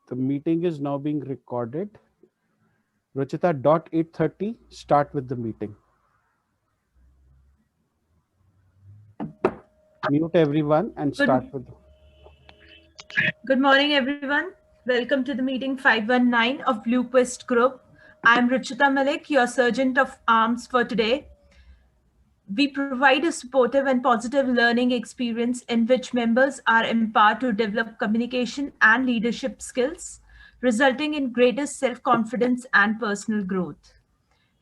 The meeting is now being recorded. Ruchita, 8:30, start with the meeting. Mute everyone and start with. Good morning, everyone. Welcome to the meeting 519 of Blue Quest Group. I'm Ruchita Malik, your Sergeant of Arms for today. We provide a supportive and positive learning experience in which members are empowered to develop communication and leadership skills, resulting in greater self-confidence and personal growth.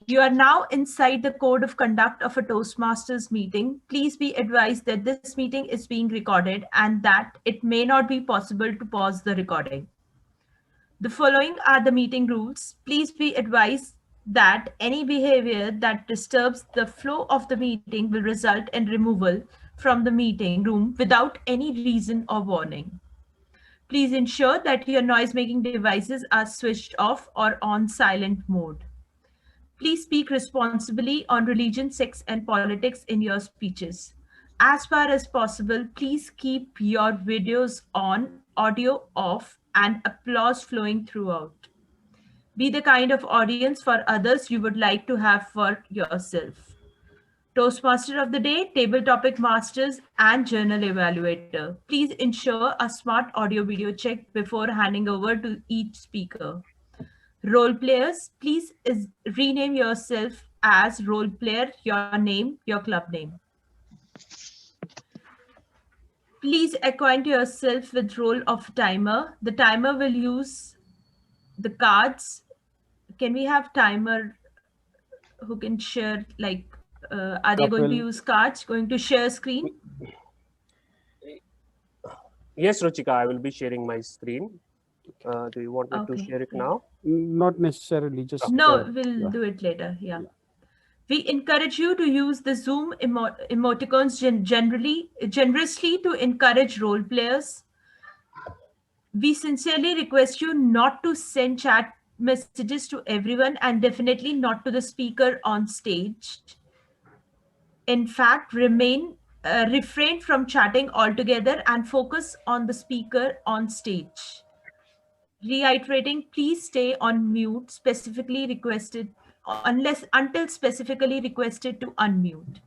You are now inside the code of conduct of a Toastmasters meeting. Please be advised that this meeting is being recorded and that it may not be possible to pause the recording. The following are the meeting rules. Please be advised that any behavior that disturbs the flow of the meeting will result in removal from the meeting room without any reason or warning. Please ensure that your noise-making devices are switched off or on silent mode. Please speak responsibly on religion, sex, and politics in your speeches. As far as possible, please keep your videos on, audio off, and applause flowing throughout. Be the kind of audience for others you would like to have for yourself. Toastmaster of the day, table topic masters, and journal evaluator. Please ensure a smart audio video check before handing over to each speaker. Role players, please rename yourself as role player, your name, your club name. Please acquaint yourself with role of timer. The timer will use the cards. Can we have timer who can share, like, are they going to use cards, going to share screen? Yes, Ruchika, I will be sharing my screen. Do you want me to share it now? Not necessarily, just... No, we'll do it later, yeah. We encourage you to use the Zoom emoticons generously to encourage role players. We sincerely request you not to send chat messages to everyone and definitely not to the speaker on stage. In fact, refrain from chatting altogether and focus on the speaker on stage. Reiterating, please stay on mute until specifically requested to unmute.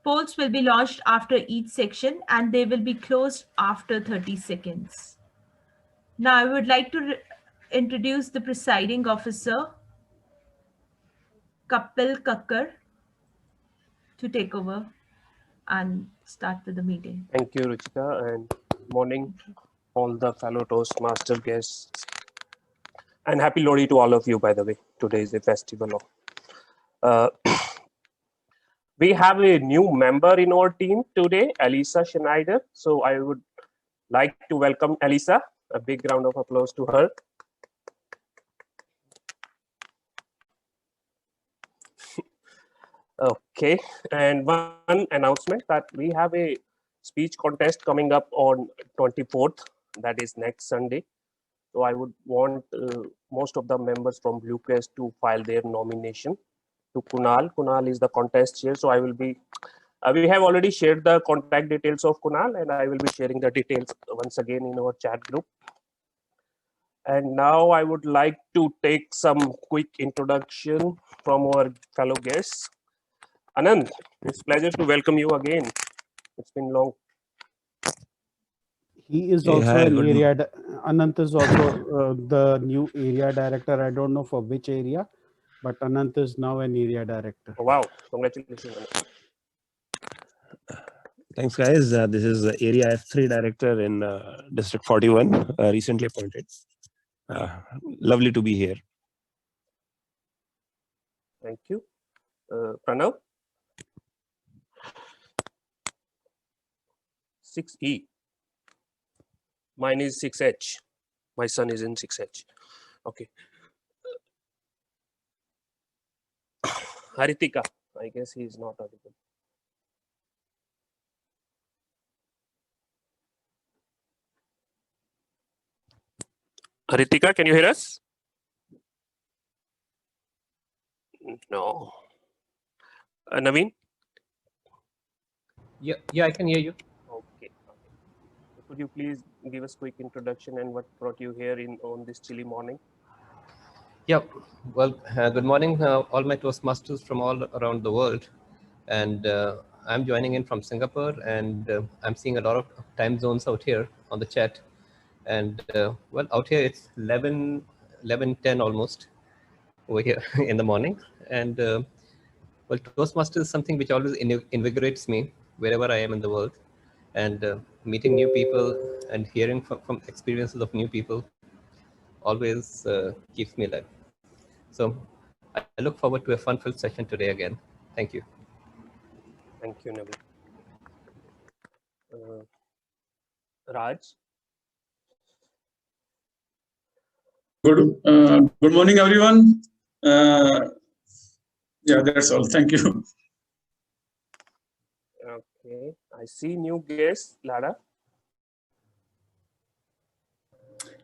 Polls will be launched after each section and they will be closed after 30 seconds. Now I would like to introduce the presiding officer, Kapil Kakkar, to take over and start with the meeting. Thank you, Ruchika, and morning all the fellow Toastmaster guests. And happy Lodi to all of you, by the way. Today is the festival of... we have a new member in our team today, Elisa Schneider. So I would like to welcome Elisa. A big round of applause to her. Okay, and one announcement that we have a speech contest coming up on 24th, that is next Sunday. So I would want most of the members from Blue Quest to file their nomination to Kunal. Kunal is the contest chair, so I will be... we have already shared the contact details of Kunal, and I will be sharing the details once again in our chat group. And now I would like to take some quick introduction from our fellow guests. Anand, it's a pleasure to welcome you again. It's been long. He is also Anant is also the new area director. I don't know for which area, but Anant is now an area director. Oh, wow, congratulations. Thanks, guys. This is Area F3 Director in District 41, recently appointed. Lovely to be here. Thank you. Pranav? 6E. Mine is 6H. My son is in 6H. Okay. Haritika, I guess he is not audible. Haritika, can you hear us? No. Naveen? Yeah, I can hear you. Okay. Could you please give us quick introduction and what brought you here on this chilly morning? Yeah, well, good morning, all my Toastmasters from all around the world. And I'm joining in from Singapore, and I'm seeing a lot of time zones out here on the chat. And well, out here it's 11:10 almost over here in the morning. And well, Toastmaster is something which always invigorates me wherever I am in the world. And meeting new people and hearing from experiences of new people always keeps me alive. So I look forward to a fun-filled session today again. Thank you. Thank you, Nabil. Raj? Good morning, everyone. Yeah, that's all. Thank you. Okay, I see new guest, Lara.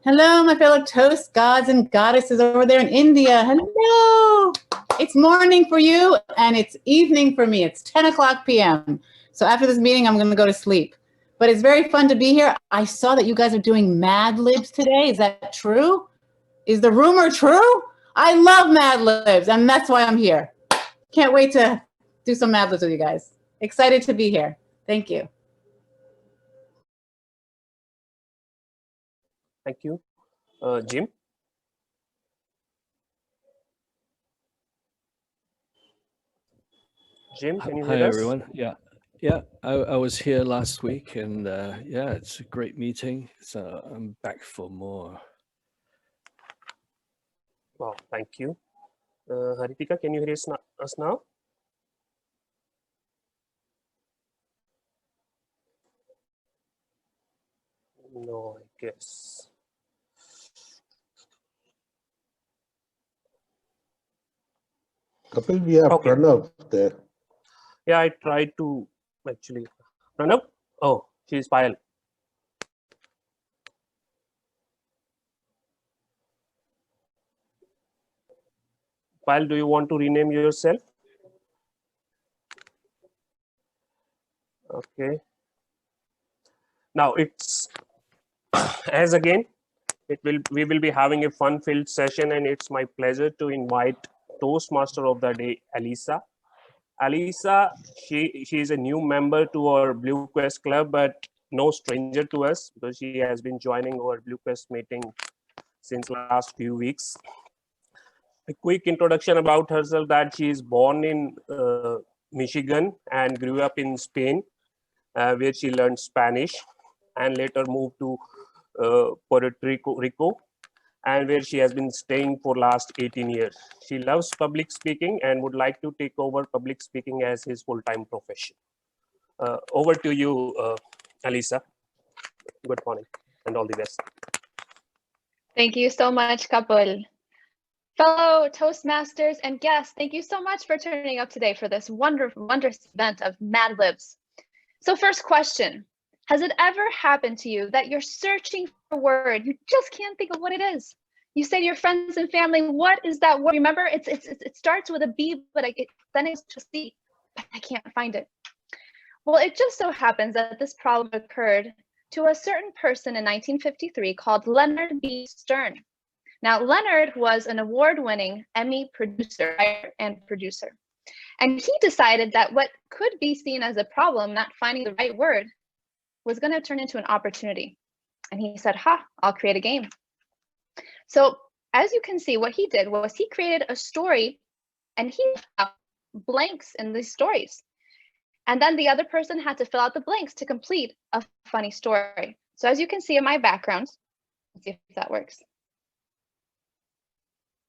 Hello, my fellow Toast gods and goddesses over there in India. Hello. It's morning for you and it's evening for me. It's 10 o'clock p.m. So after this meeting, I'm going to go to sleep. But it's very fun to be here. I saw that you guys are doing Mad Libs today. Is that true? Is the rumor true? I love Mad Libs and that's why I'm here. Can't wait to do some Mad Libs with you guys. Excited to be here. Thank you. Thank you. Jim? Jim, can you hear us? Hi, everyone. Yeah, I was here last week, and yeah, it's a great meeting. So I'm back for more. Wow, thank you. Haritika, can you hear us now? No, I guess. Kapil, we have Pranav there. Yeah, I tried to actually. Pranav? Oh, she's Payal. Payal, do you want to rename yourself? Okay. Now it's as again, we will be having a fun-filled session, and it's my pleasure to invite Toastmaster of the day, Elisa. Alisa, she is a new member to our Blue Quest Club, but no stranger to us because she has been joining our Blue Quest meeting since last few weeks. A quick introduction about herself: that she is born in Michigan and grew up in Spain, where she learned Spanish, and later moved to Puerto Rico, and where she has been staying for last 18 years. She loves public speaking and would like to take over public speaking as his full-time profession. Over to you, Alisa. Good morning and all the best. Thank you so much, Kapil. Fellow Toastmasters and guests, thank you so much for turning up today for this wondrous event of Mad Libs. So first question, has it ever happened to you that you're searching for a word, you just can't think of what it is? You say to your friends and family, what is that word? Remember, it starts with a B, but then it's just C, but I can't find it. Well, it just so happens that this problem occurred to a certain person in 1953 called Leonard B. Stern. Now, Leonard was an award-winning Emmy producer and producer. And he decided that what could be seen as a problem, not finding the right word, was going to turn into an opportunity. And he said, I'll create a game. So as you can see, what he did was he created a story and he left blanks in these stories. And then the other person had to fill out the blanks to complete a funny story. So as you can see in my background, let's see if that works.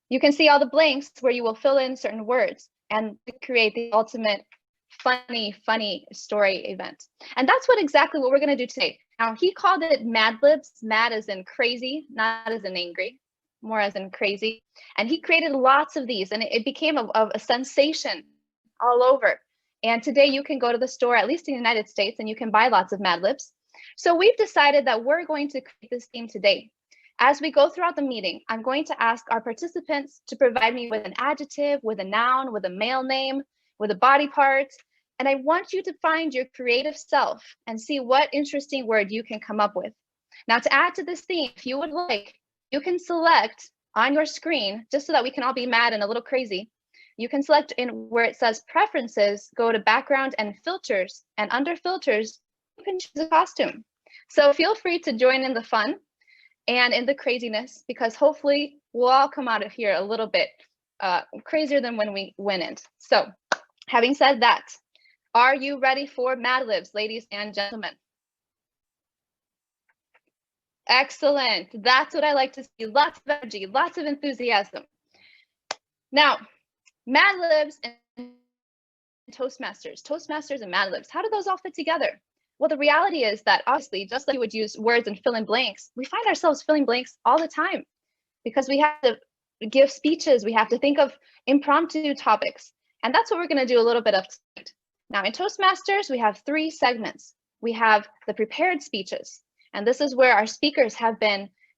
You can see all the blanks where you will fill in certain words and create the ultimate funny story event. And that's exactly what we're going to do today. Now, he called it Mad Libs, mad as in crazy, not as in angry, more as in crazy. And he created lots of these, and it became a sensation all over. And today you can go to the store, at least in the United States, and you can buy lots of Mad Libs. So we've decided that we're going to create this theme today. As we go throughout the meeting, I'm going to ask our participants to provide me with an adjective, with a noun, with a male name, with a body part. And I want you to find your creative self and see what interesting word you can come up with. Now, to add to this theme, if you would like, you can select on your screen, just so that we can all be mad and a little crazy, you can select in where it says preferences, go to background and filters, and under filters, you can choose a costume. So feel free to join in the fun and in the craziness, because hopefully we'll all come out of here a little bit crazier than when we went in. So having said that, are you ready for Mad Libs, ladies and gentlemen? Excellent. That's what I like to see. Lots of energy, lots of enthusiasm. Now, Mad Libs and Toastmasters. Toastmasters and Mad Libs. How do those all fit together? Well, the reality is that obviously, just like you would use words and fill in blanks, we find ourselves filling blanks all the time because we have to give speeches. We have to think of impromptu topics. And that's what we're going to do a little bit of tonight. Now, in Toastmasters, we have 3 segments. We have the prepared speeches. And this is where our speakers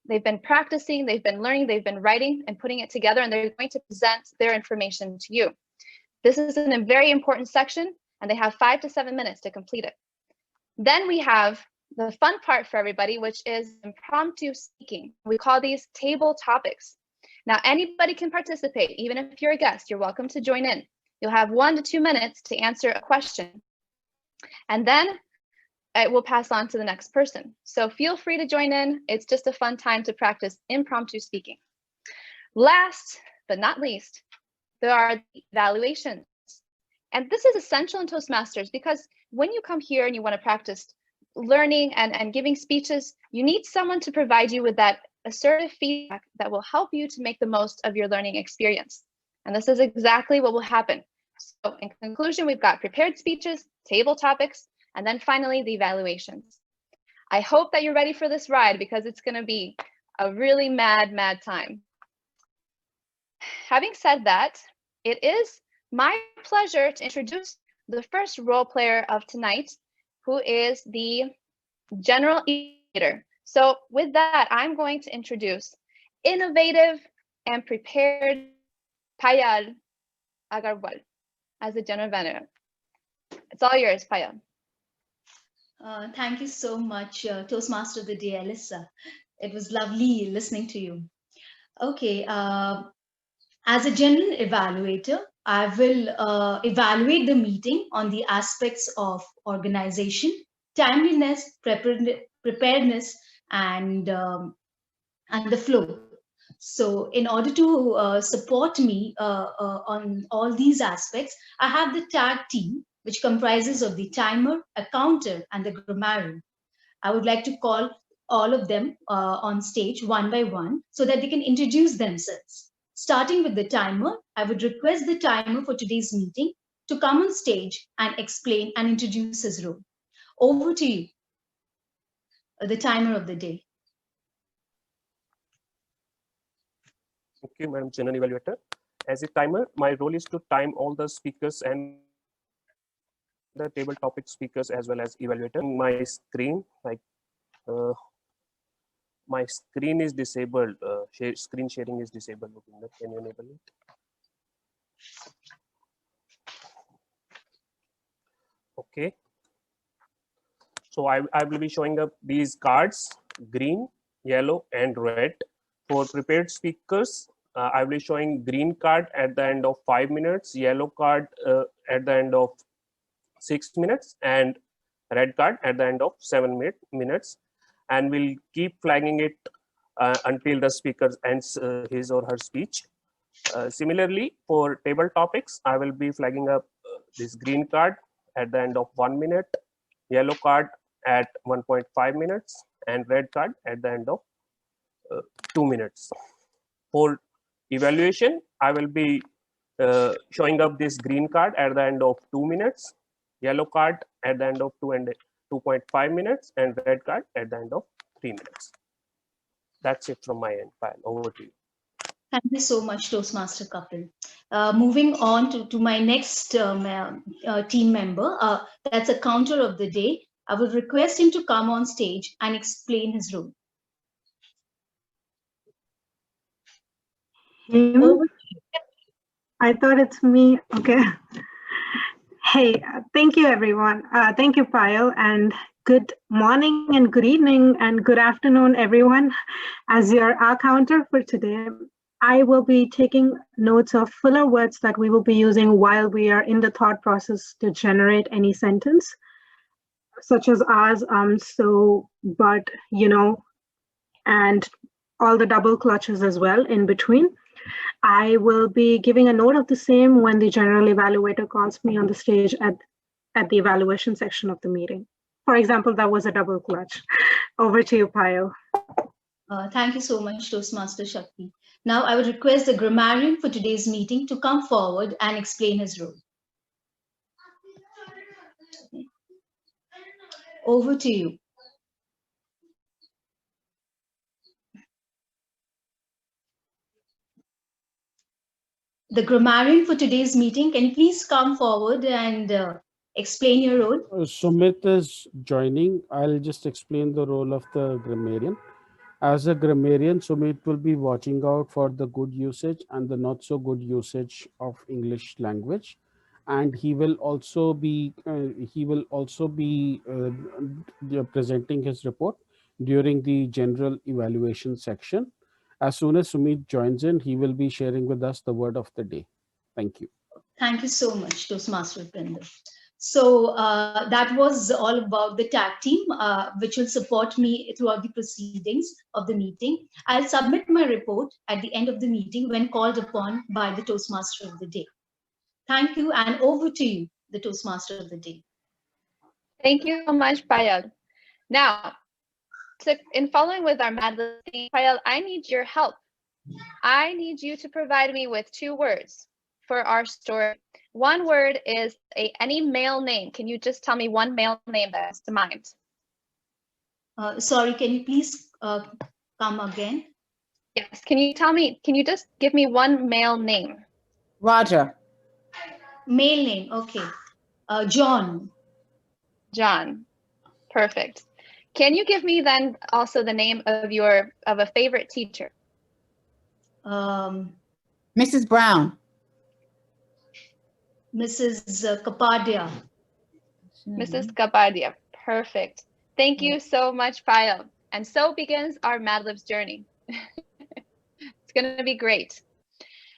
they've been practicing, they've been learning, they've been writing and putting it together, and they're going to present their information to you. This is a very important section, and they have 5 to 7 minutes to complete it. Then we have the fun part for everybody, which is impromptu speaking. We call these table topics. Now, anybody can participate. Even if you're a guest, you're welcome to join in. You'll have 1 to 2 minutes to answer a question. And then it will pass on to the next person. So feel free to join in. It's just a fun time to practice impromptu speaking. Last but not least, there are the evaluations. And this is essential in Toastmasters because when you come here and you want to practice learning and giving speeches, you need someone to provide you with that assertive feedback that will help you to make the most of your learning experience. And this is exactly what will happen. So in conclusion, we've got prepared speeches, table topics, and then finally the evaluations. I hope that you're ready for this ride because it's going to be a really mad time. Having said that, it is my pleasure to introduce the first role player of tonight, who is the general evaluator. So with that, I'm going to introduce innovative and prepared Payal Agarwal as the general evaluator. It's all yours, Payal. Thank you so much, Toastmaster of the Day, Elisa. It was lovely listening to you. Okay, as a general evaluator, I will evaluate the meeting on the aspects of organization, timeliness, preparedness, and the flow. So in order to support me on all these aspects, I have the tag team, which comprises of the timer, a counter, and the grammarian. I would like to call all of them on stage one by one so that they can introduce themselves. Starting with the timer, I would request the timer for today's meeting to come on stage and explain and introduce his role. Over to you, the timer of the day. Thank you, Madam General Evaluator. As a timer, my role is to time all the speakers and the table topic speakers as well as evaluator. My screen, my screen is disabled. Screen sharing is disabled. Can you enable it? Okay. So I will be showing up these cards, green, yellow, and red. For prepared speakers, I will be showing green card at the end of 5 minutes, yellow card at the end of 6 minutes, and red card at the end of 7 minutes. And we'll keep flagging it until the speaker ends his or her speech. Similarly, for table topics, I will be flagging up this green card at the end of 1 minute, yellow card at 1.5 minutes, and red card at the end of 2 minutes. For evaluation, I will be showing up this green card at the end of 2 minutes, yellow card at the end of 2.5 minutes, and red card at the end of 3 minutes. That's it from my end. Payal, over to you. Thank you so much, Toastmaster Kapil. Moving on to my next team member, that's a counter of the day. I would request him to come on stage and explain his role. I thought it's me. Okay. Hey, thank you, everyone. Thank you, Payal, and Good morning and good evening and good afternoon, everyone. As your counter for today, I will be taking notes of filler words that we will be using while we are in the thought process to generate any sentence, such as as, so, but, you know, and all the double clutches as well in between. I will be giving a note of the same when the general evaluator calls me on the stage at the evaluation section of the meeting. For example, that was a double clutch. Over to you, Payal. Thank you so much, Toastmaster Shakti. Now I would request the grammarian for today's meeting to come forward and explain his role. Over to you. The grammarian for today's meeting, can you please come forward and explain your role? Sumit is joining. I'll just explain the role of the grammarian. As a grammarian, Sumit will be watching out for the good usage and the not so good usage of English language, and he will also be presenting his report during the general evaluation section. As soon as Sumit joins in, he will be sharing with us the word of the day. Thank you. Thank you so much, Toastmaster Pinder. So that was all about the tag team, which will support me throughout the proceedings of the meeting. I'll submit my report at the end of the meeting when called upon by the Toastmaster of the day. Thank you, and over to you, the Toastmaster of the day. Thank you so much, Payal. Now, in following with our Mad Lib theme, Payal, I need your help. I need you to provide me with 2 words for our story. One word is any male name. Can you just tell me one male name that comes to mind? Sorry, can you please come again? Yes, can you just give me one male name? Roger. Male name, okay. John. John, perfect. Can you give me then also the name of a favorite teacher? Mrs. Brown. Mrs. Kapadia. Mrs. Kapadia, perfect. Thank you so much, Payal. And so begins our Mad Libs journey. It's going to be great.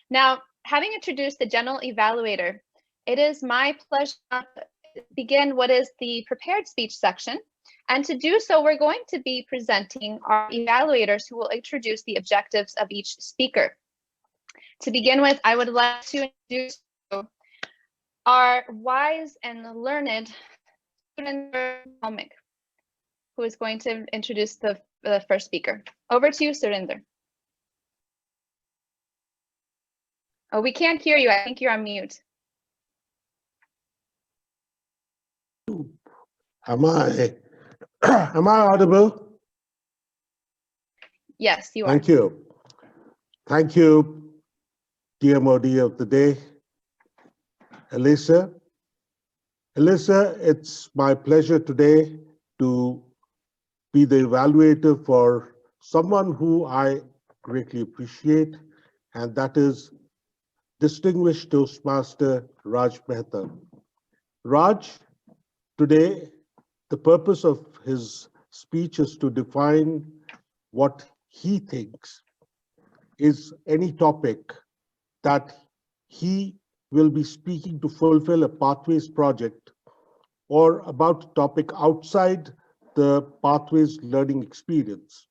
Now, having introduced the general evaluator, it is my pleasure to begin what is the prepared speech section. And to do so, we're going to be presenting our evaluators who will introduce the objectives of each speaker. To begin with, I would like to introduce our wise and learned Surinder Bhaumik, who is going to introduce the first speaker. Over to you, Surinder. Oh, we can't hear you. I think you're on mute. Am I audible? Yes, you are. Thank you. Thank you, DMOD of the day, Elisa. Elisa, it's my pleasure today to be the evaluator for someone who I greatly appreciate, and that is distinguished Toastmaster Raj Mehta. Raj, today, the purpose of his speech is to define what he thinks is any topic that he will be speaking to fulfill a Pathways project or about a topic outside the Pathways learning experience.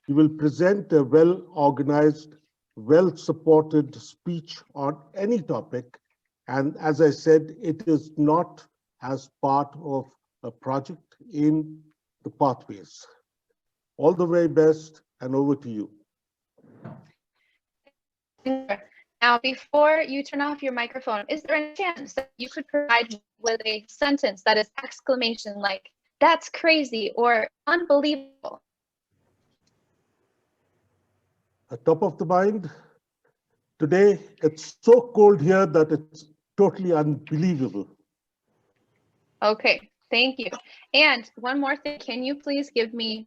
He will present a well-organized, well-supported speech on any topic. And as I said, it is not as part of a project in the Pathways. All the very best, and over to you. Now, before you turn off your microphone, is there a chance that you could provide me with a sentence that is exclamation like, that's crazy or unbelievable? At top of the mind, today it's so cold here that it's totally unbelievable. Okay, thank you. And one more thing, can you please give me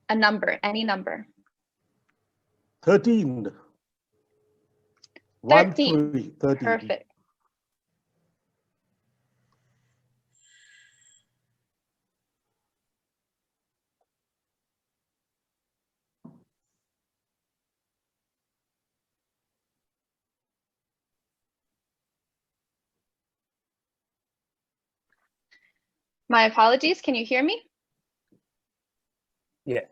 a number, any number? 13. 13. 13. Perfect. My apologies. Can you hear me? Yeah.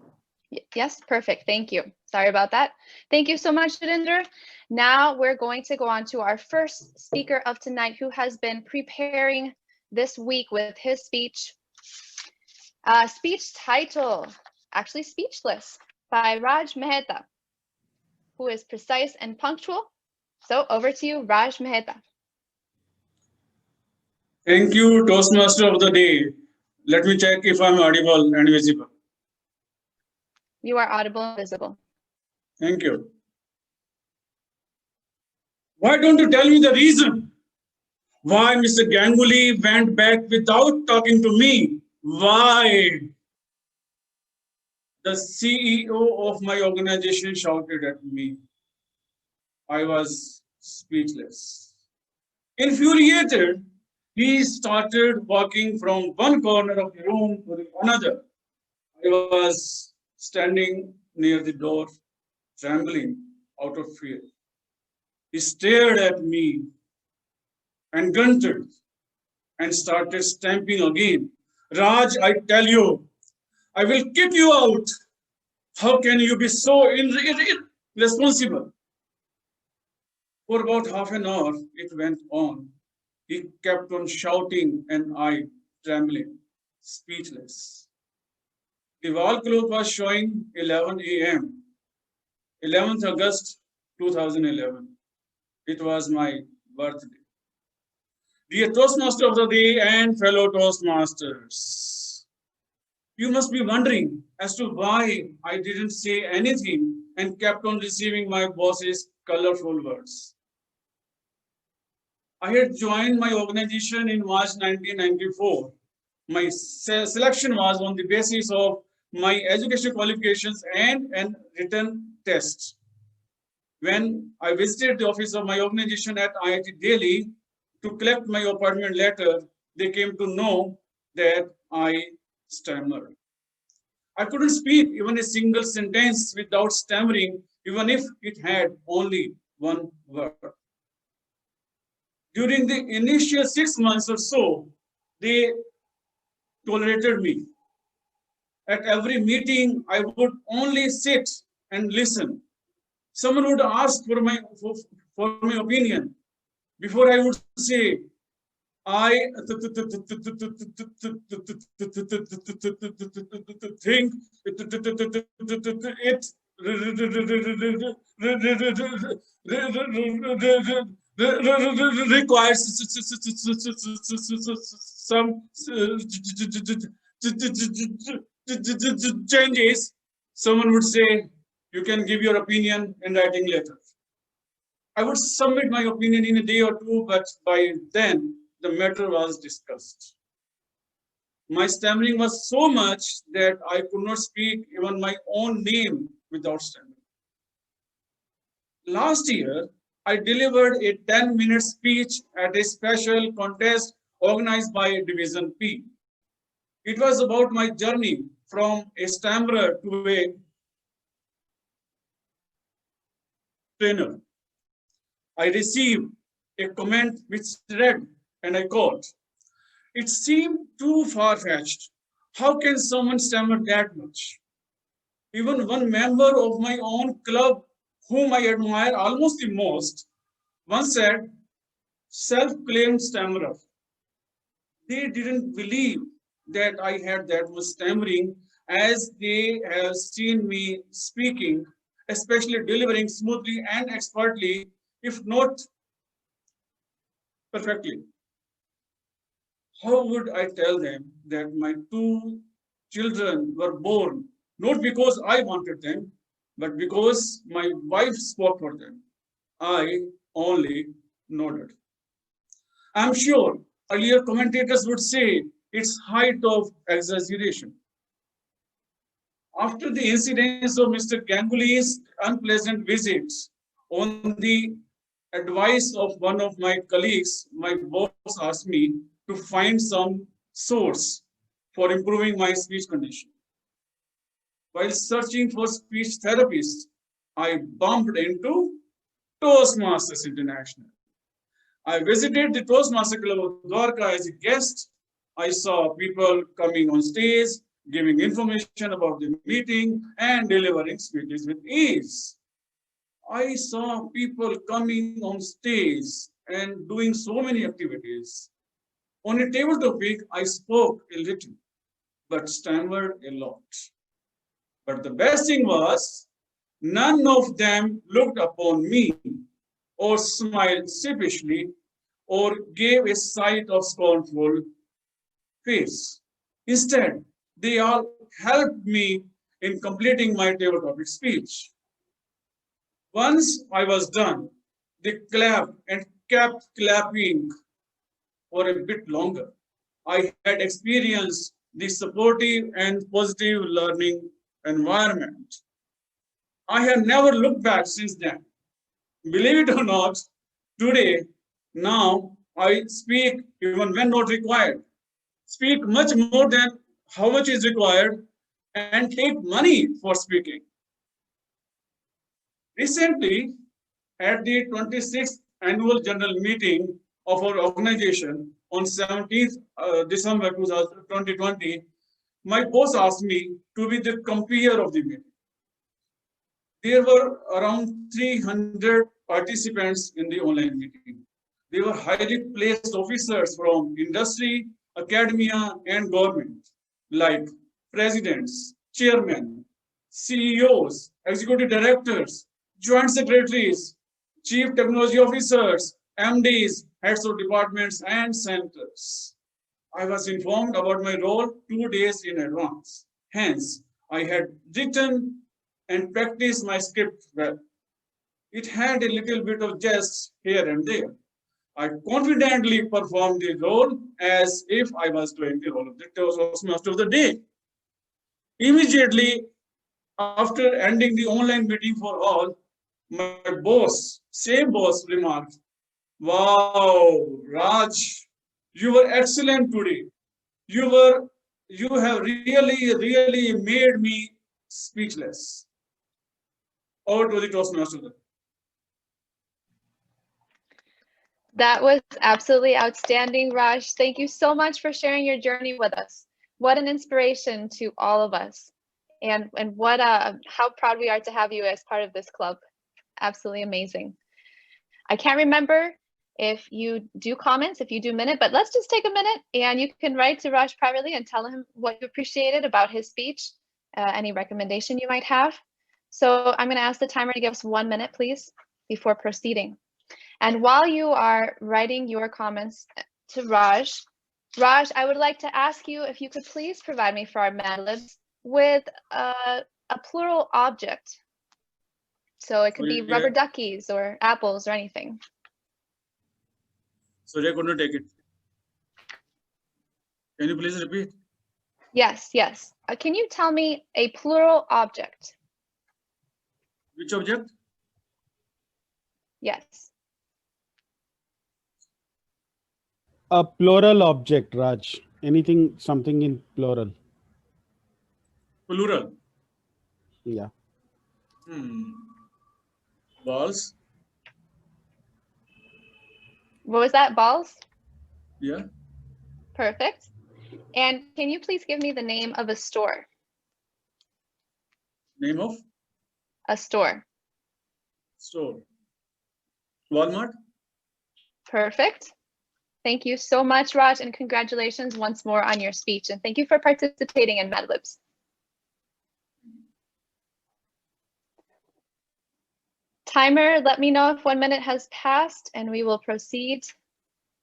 Yes, perfect. Thank you. Sorry about that. Thank you so much, Surinder. Now we're going to go on to our first speaker of tonight, who has been preparing this week with his speech. Speech title, actually Speechless, by Raj Mehta, who is precise and punctual. So over to you, Raj Mehta. Thank you, Toastmaster of the day. Let me check if I'm audible and visible. You are audible and visible. Thank you. Why don't you tell me the reason why Mr. Ganguly went back without talking to me? Why? The CEO of my organization shouted at me. I was speechless. Infuriated, he started walking from one corner of the room to the another. I was standing near the door, trembling out of fear. He stared at me and grunted and started stamping again. Raj, I tell you, I will kick you out. How can you be so irresponsible? For about half an hour, it went on. He kept on shouting and I trembling, speechless. The wall clock was showing 11 a.m. 11th August 2011. It was my birthday. Dear Toastmaster of the day and fellow Toastmasters, you must be wondering as to why I didn't say anything and kept on receiving my boss's colorful words. I had joined my organization in March 1994. My selection was on the basis of my educational qualifications and an written test. When I visited the office of my organization at IIT Delhi to collect my appointment letter, they came to know that I stammered. I couldn't speak even a single sentence without stammering, even if it had only one word. During the initial 6 months or so, they tolerated me. At every meeting, I would only sit and listen. Someone would ask for my opinion. Before I would say, I think it requires some changes. Someone would say, you can give your opinion in writing later. I would submit my opinion in a day or two, but by then the matter was discussed. My stammering was so much that I could not speak even my own name without stammering. Last year, I delivered a 10-minute speech at a special contest organized by Division P. It was about my journey from a stammerer to a trainer. I received a comment which read, and I quote, "It seemed too far-fetched. How can someone stammer that much?" Even one member of my own club, whom I admire almost the most, once said, self-claimed stammerer. They didn't believe that I had that much stammering, as they have seen me speaking, especially delivering smoothly and expertly, if not perfectly. How would I tell them that my 2 children were born not because I wanted them, but because my wife spoke for them? I only nodded. I'm sure earlier commentators would say it's height of exaggeration. After the incidents of Mr. Ganguly's unpleasant visits, on the advice of one of my colleagues, my boss asked me to find some source for improving my speech condition. While searching for speech therapists, I bumped into Toastmasters International. I visited the Toastmaster Club of Dwarka as a guest I saw people coming on stage, giving information about the meeting and delivering speeches with ease. I saw people coming on stage and doing so many activities. On a table topic, I spoke a little, but stammered a lot. But the best thing was, none of them looked upon me or smiled sheepishly or gave a sight of scornful face. Instead, they all helped me in completing my table topic speech. Once I was done, they clapped and kept clapping for a bit longer. I had experienced the supportive and positive learning environment. I have never looked back since then. Believe it or not, today, now I speak even when not required. Speak much more than how much is required and take money for speaking. Recently, at the 26th annual general meeting of our organization on 17th December 2020, my boss asked me to be the compere of the meeting. There were around 300 participants in the online meeting. They were highly placed officers from industry, academia, and government, like presidents, chairmen, CEOs, executive directors, joint secretaries, chief technology officers, MDs, heads of departments, and centers. I was informed about my role 2 days in advance. Hence, I had written and practiced my script well. It had a little bit of jest here and there. I confidently performed the role as if I was doing the role of the Toastmaster of the day. Immediately after ending the online meeting for all, my boss, same boss, remarked, "Wow, Raj, you were excellent today. You have really made me speechless." Over to the Toastmaster. That was absolutely outstanding, Raj. Thank you so much for sharing your journey with us. What an inspiration to all of us. And what how proud we are to have you as part of this club. Absolutely amazing. I can't remember if you do comments, if you do minute, but let's just take a minute and you can write to Raj privately and tell him what you appreciated about his speech, any recommendation you might have. So I'm going to ask the timer to give us 1 minute, please, before proceeding. And while you are writing your comments to Raj, I would like to ask you if you could please provide me for our Mad Libs with a plural object. So it could be rubber duckies or apples or anything. So they're going to take it. Can you please repeat? Yes. Can you tell me a plural object? Which object? Yes. A plural object, Raj. Anything, something in plural. Plural. Yeah. Balls. What was that? Balls? Yeah. Perfect. And can you please give me the name of a store? Name of? A store. Store. Walmart. Perfect. Thank you so much, Raj, and congratulations once more on your speech. And thank you for participating in Mad Libs. Timer, let me know if 1 minute has passed and we will proceed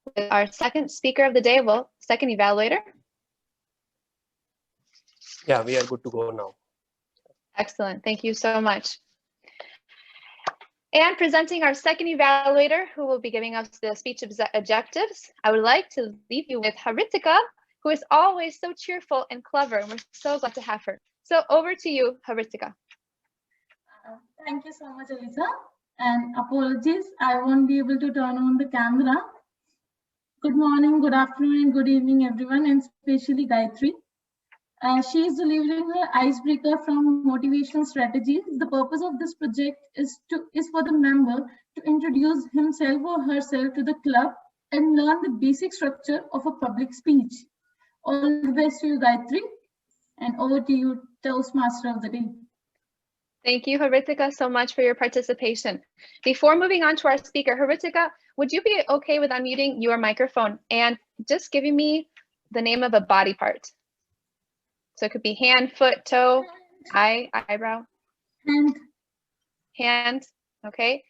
with our second speaker of the day, second evaluator. Yeah, we are good to go now. Excellent. Thank you so much. And presenting our second evaluator, who will be giving us the speech objectives, I would like to leave you with Haritika, who is always so cheerful and clever, and we're so glad to have her. So over to you, Haritika. Thank you so much, Elisa. And apologies, I won't be able to turn on the camera. Good morning, good afternoon, and good evening, everyone, and especially Gayatri. She is delivering her icebreaker from Motivational Strategy. The purpose of this project is for the member to introduce himself or herself to the club and learn the basic structure of a public speech. All the best to you, Gayatri. And over to you, Toastmaster of the Day. Thank you, Haritika, so much for your participation. Before moving on to our speaker, Haritika, would you be okay with unmuting your microphone and just giving me the name of a body part? So it could be hand, foot, toe, eye, eyebrow. Hand, okay.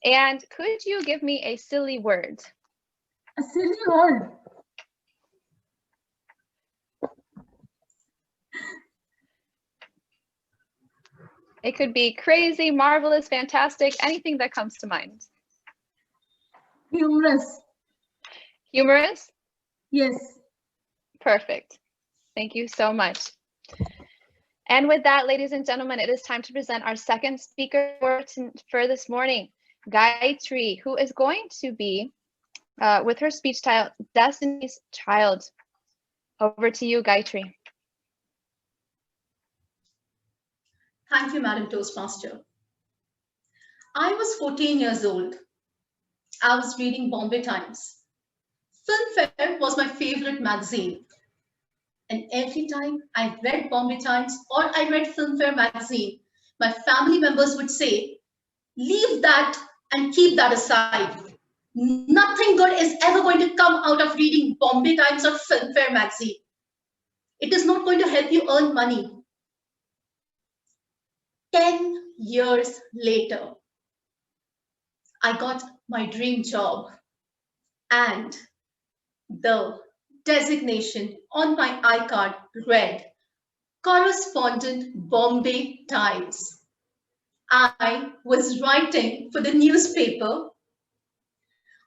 And could you give me a silly word? A silly word? It could be crazy, marvelous, fantastic, anything that comes to mind. Humorous. Humorous? Yes. Perfect. Thank you so much. And with that, ladies and gentlemen, it is time to present our second speaker for this morning, Gayatri, who is going to be with her speech title, Destiny's Child. Over to you, Gayatri. Thank you, Madam Toastmaster. I was 14 years old. I was reading Bombay Times. Filmfare was my favorite magazine. And every time I read Bombay Times or I read Filmfare magazine, my family members would say, leave that and keep that aside. Nothing good is ever going to come out of reading Bombay Times or Filmfare magazine. It is not going to help you earn money. 10 years later, I got my dream job and the designation on my iCard read Correspondent Bombay Times. I was writing for the newspaper.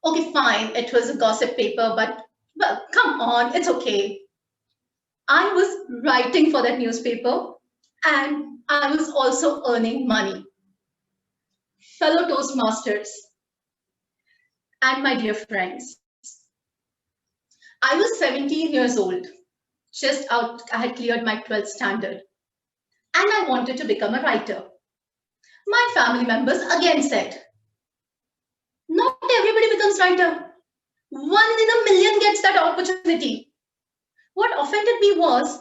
Okay, fine, it was a gossip paper, but well, come on, it's okay. I was writing for that newspaper and I was also earning money. Fellow Toastmasters and my dear friends, I was 17 years old, just out, I had cleared my 12th standard, and I wanted to become a writer. My family members again said, not everybody becomes writer. 1 in a million gets that opportunity. What offended me was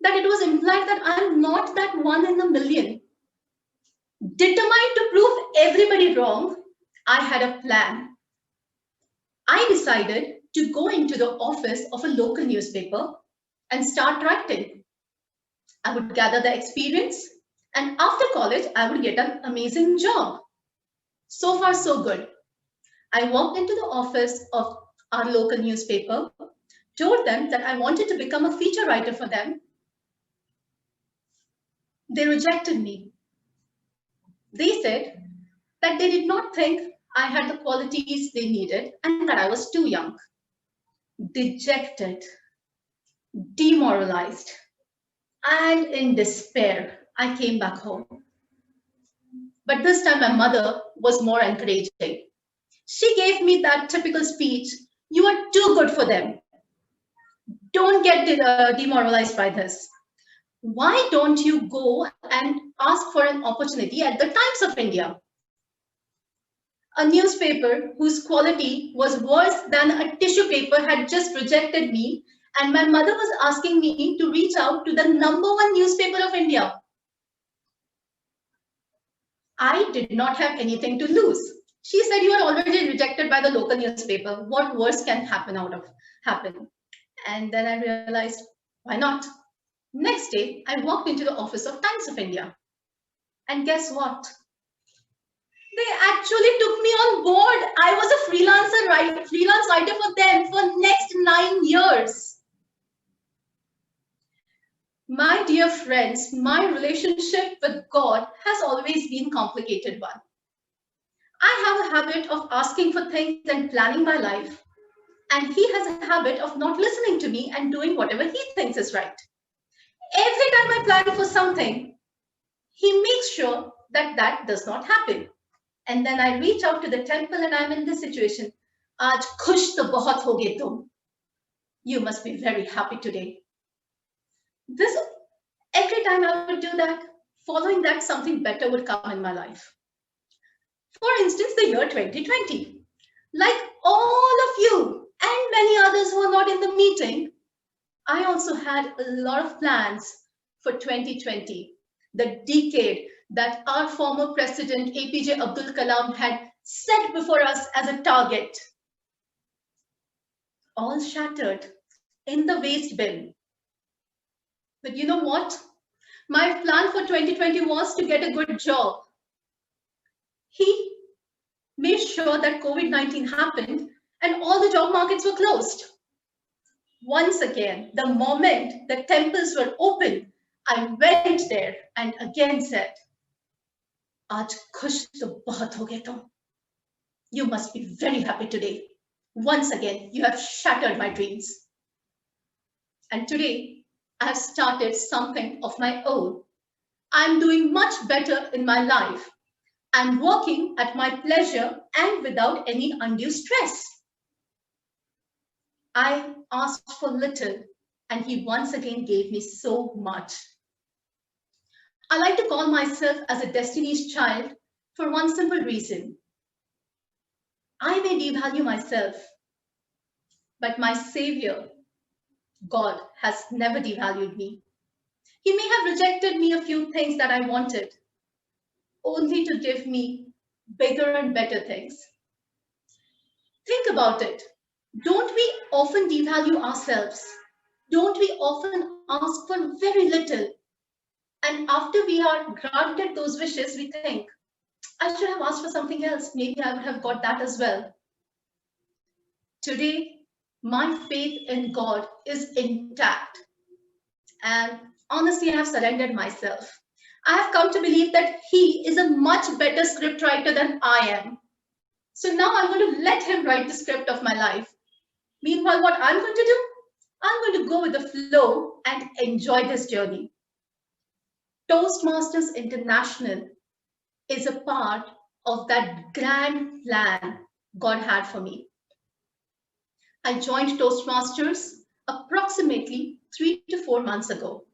that it was implied that I'm not that 1 in a million. Determined to prove everybody wrong, I had a plan. I decided to go into the office of a local newspaper and start writing. I would gather the experience, and after college, I would get an amazing job. So far, so good. I walked into the office of our local newspaper, told them that I wanted to become a feature writer for them. They rejected me. They said that they did not think I had the qualities they needed and that I was too young. Dejected, demoralized, and in despair, I came back home. But this time my mother was more encouraging. She gave me that typical speech, you are too good for them. Don't get demoralized by this. Why don't you go and ask for an opportunity at the Times of India? A newspaper whose quality was worse than a tissue paper had just rejected me, and my mother was asking me to reach out to the #1 newspaper of India. I did not have anything to lose. She said, you are already rejected by the local newspaper. What worse can happen? And then I realized, why not? Next day, I walked into the office of Times of India. And guess what? They actually took me on board. I was a freelance writer for them for next 9 years. My dear friends, my relationship with God has always been a complicated one. I have a habit of asking for things and planning my life, and he has a habit of not listening to me and doing whatever he thinks is right. Every time I plan for something, he makes sure that that does not happen. And then I reach out to the temple and I'm in this situation. Aaj khush to bahut hoge tum. You must be very happy today. Every time I would do that, following that, something better would come in my life. For instance, the year 2020. Like all of you and many others who are not in the meeting, I also had a lot of plans for 2020, the decade that our former president APJ Abdul Kalam had set before us as a target. All shattered in the waste bin. But you know what? My plan for 2020 was to get a good job. He made sure that COVID-19 happened and all the job markets were closed. Once again, the moment the temples were open, I went there and again said, "Aaj khush to bahut ho gaya tum." You must be very happy today. Once again, you have shattered my dreams. And today, I have started something of my own. I'm doing much better in my life. I'm working at my pleasure and without any undue stress. I asked for little, and he once again gave me so much. I like to call myself as a Destiny's child for one simple reason. I may devalue myself, but my Savior, God, has never devalued me. He may have rejected me a few things that I wanted, only to give me bigger and better things. Think about it. Don't we often devalue ourselves? Don't we often ask for very little? And after we are granted those wishes, we think, I should have asked for something else. Maybe I would have got that as well. Today, my faith in God is intact. And honestly, I have surrendered myself. I have come to believe that He is a much better scriptwriter than I am. So now I'm going to let Him write the script of my life. Meanwhile, what I'm going to do? I'm going to go with the flow and enjoy this journey. Toastmasters International is a part of that grand plan God had for me. I joined Toastmasters approximately 3 to 4 months ago.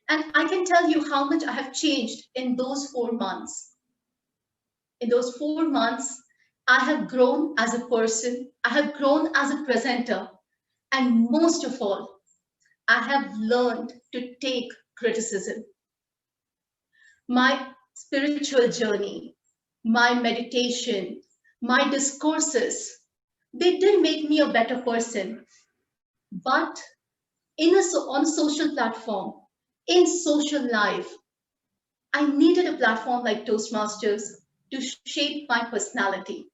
And I can tell you how much I have changed in those 4 months. In those 4 months, I have grown as a person, I have grown as a presenter, and most of all, I have learned to take criticism. My spiritual journey, my meditation, my discourses, they did make me a better person. But on a social platform, in social life, I needed a platform like Toastmasters to shape my personality.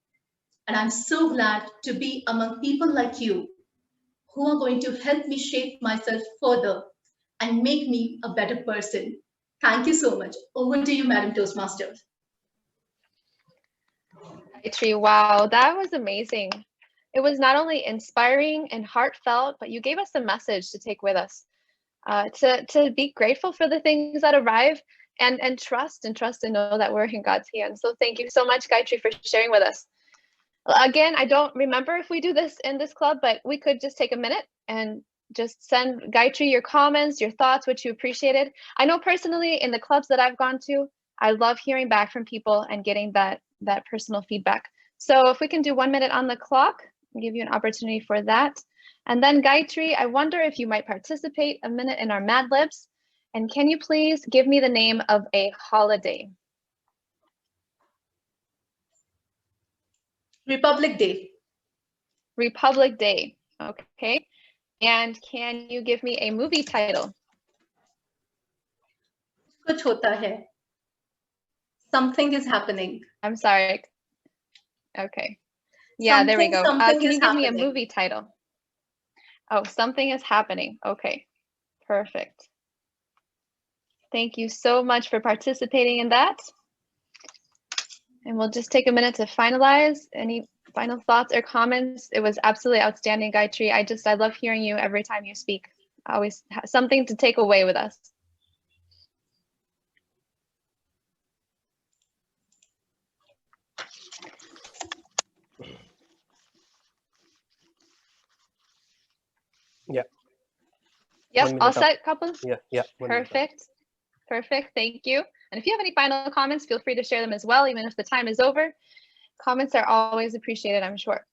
And I'm so glad to be among people like you who are going to help me shape myself further and make me a better person. Thank you so much. Over to you, Madam Toastmaster. Gayatri, wow, that was amazing. It was not only inspiring and heartfelt, but you gave us a message to take with us, to be grateful for the things that arrive and trust to know that we're in God's hands. So thank you so much, Gayatri, for sharing with us. Again, I don't remember if we do this in this club, but we could just take a minute and just send Gayatri your comments, your thoughts, what you appreciated. I know personally in the clubs that I've gone to, I love hearing back from people and getting that personal feedback. So if we can do 1 minute on the clock, I'll give you an opportunity for that. And then Gayatri, I wonder if you might participate a minute in our Mad Libs. And can you please give me the name of a holiday? Republic Day. Republic Day, okay. And can you give me a movie title? Kuch hota hai. Something is happening. I'm sorry. Okay. Yeah, there we go. Can you give me a movie title? Oh, something is happening. Okay, perfect. Thank you so much for participating in that. And we'll just take a minute to finalize. Any final thoughts or comments? It was absolutely outstanding, Gayatri. I love hearing you every time you speak. Always something to take away with us. Yeah. Yep, all set, couple? Yeah. Perfect. Perfect, thank you. And if you have any final comments, feel free to share them as well, even if the time is over. Comments are always appreciated, I'm sure.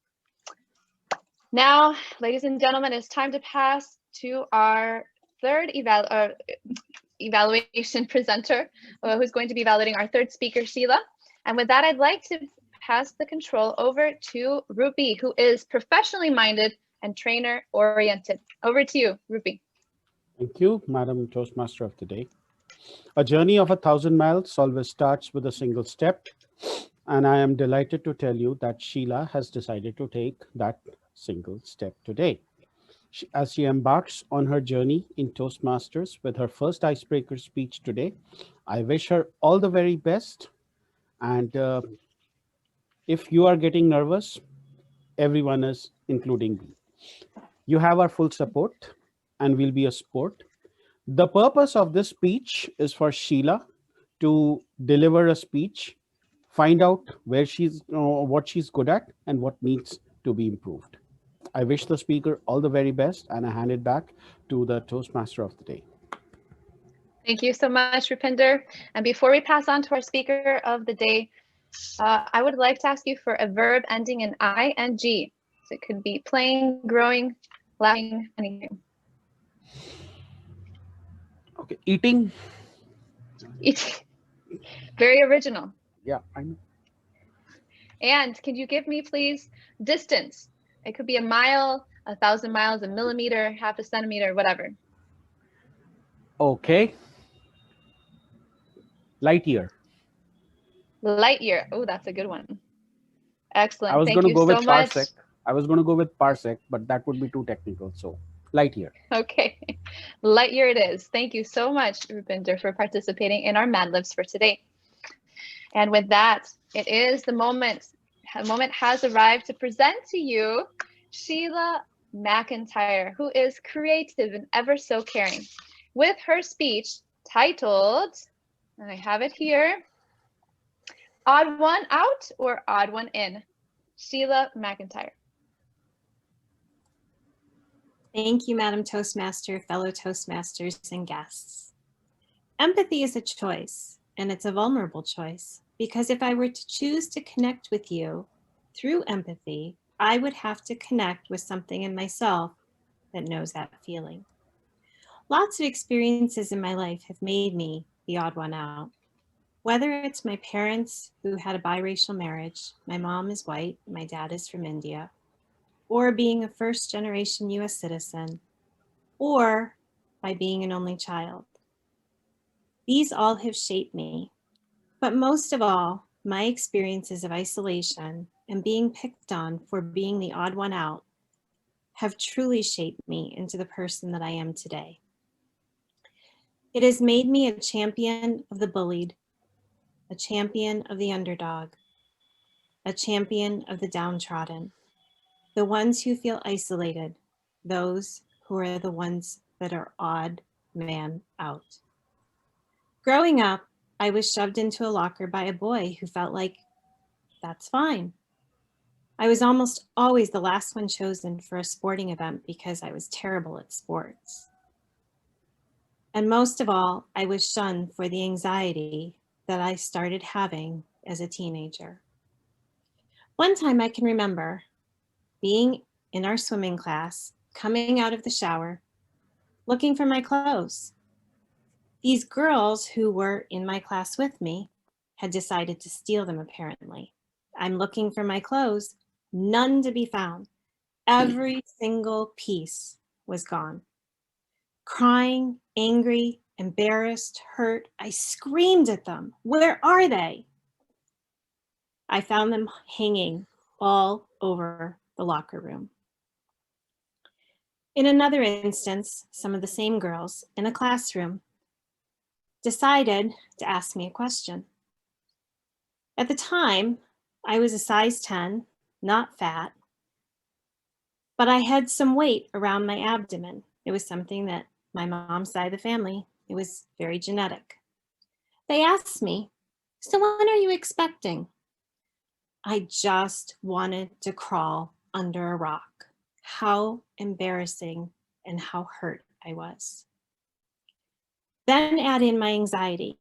Now, ladies and gentlemen, it's time to pass to our third evaluation presenter, who's going to be evaluating our third speaker, Sheila. And with that, I'd like to pass the control over to Rupi, who is professionally minded and trainer oriented. Over to you, Rupi. Thank you, Madam Toastmaster of the day. A journey of 1,000 miles always starts with a single step. And I am delighted to tell you that Sheila has decided to take that single step today. As she embarks on her journey in Toastmasters with her first icebreaker speech today, I wish her all the very best. And if you are getting nervous, everyone is, including me. You have our full support and we'll be a support. The purpose of this speech is for Sheila to deliver a speech, find out where what she's good at and what needs to be improved. I wish the speaker all the very best and I hand it back to the Toastmaster of the day. Thank you so much, Rupinder. And before we pass on to our speaker of the day, I would like to ask you for a verb ending in ing. So it could be playing, growing, laughing, anything. Okay, eating. Eating. Very original. Yeah, I know. And can you give me, please, distance? It could be a mile, 1,000 miles, a millimeter, half a centimeter, whatever. Okay. Light year. Light year. Oh, that's a good one. Excellent. I was Thank going to you go so with much. parsec. I was going to go with parsec, but that would be too technical. So light year. Okay. Light year it is. Thank you so much, Rupinder, for participating in our Mad Libs for today. And with that, it is the moment. The moment has arrived to present to you Sheila McIntyre, who is creative and ever so caring, with her speech titled, and I have it here, Odd One Out or Odd One In? Sheila McIntyre. Thank you, Madam Toastmaster, fellow Toastmasters, and guests. Empathy is a choice, and it's a vulnerable choice, because if I were to choose to connect with you through empathy, I would have to connect with something in myself that knows that feeling. Lots of experiences in my life have made me the odd one out. Whether it's my parents who had a biracial marriage, my mom is white, my dad is from India, or being a first-generation US citizen, or by being an only child. These all have shaped me, but most of all, my experiences of isolation and being picked on for being the odd one out have truly shaped me into the person that I am today. It has made me a champion of the bullied, a champion of the underdog, a champion of the downtrodden, the ones who feel isolated, those who are the ones that are odd man out. Growing up, I was shoved into a locker by a boy who felt like, that's fine. I was almost always the last one chosen for a sporting event because I was terrible at sports. And most of all, I was shunned for the anxiety that I started having as a teenager. One time I can remember being in our swimming class, coming out of the shower, looking for my clothes. These girls who were in my class with me had decided to steal them apparently. I'm looking for my clothes, none to be found. Every single piece was gone. Crying, angry, embarrassed, hurt, I screamed at them. Where are they? I found them hanging all over the locker room. In another instance, some of the same girls in a classroom decided to ask me a question. At the time, I was a size 10, not fat, but I had some weight around my abdomen. It was something that my mom's side of the family, it was very genetic. They asked me, so when are you expecting? I just wanted to crawl under a rock. How embarrassing and how hurt I was. Then add in my anxiety,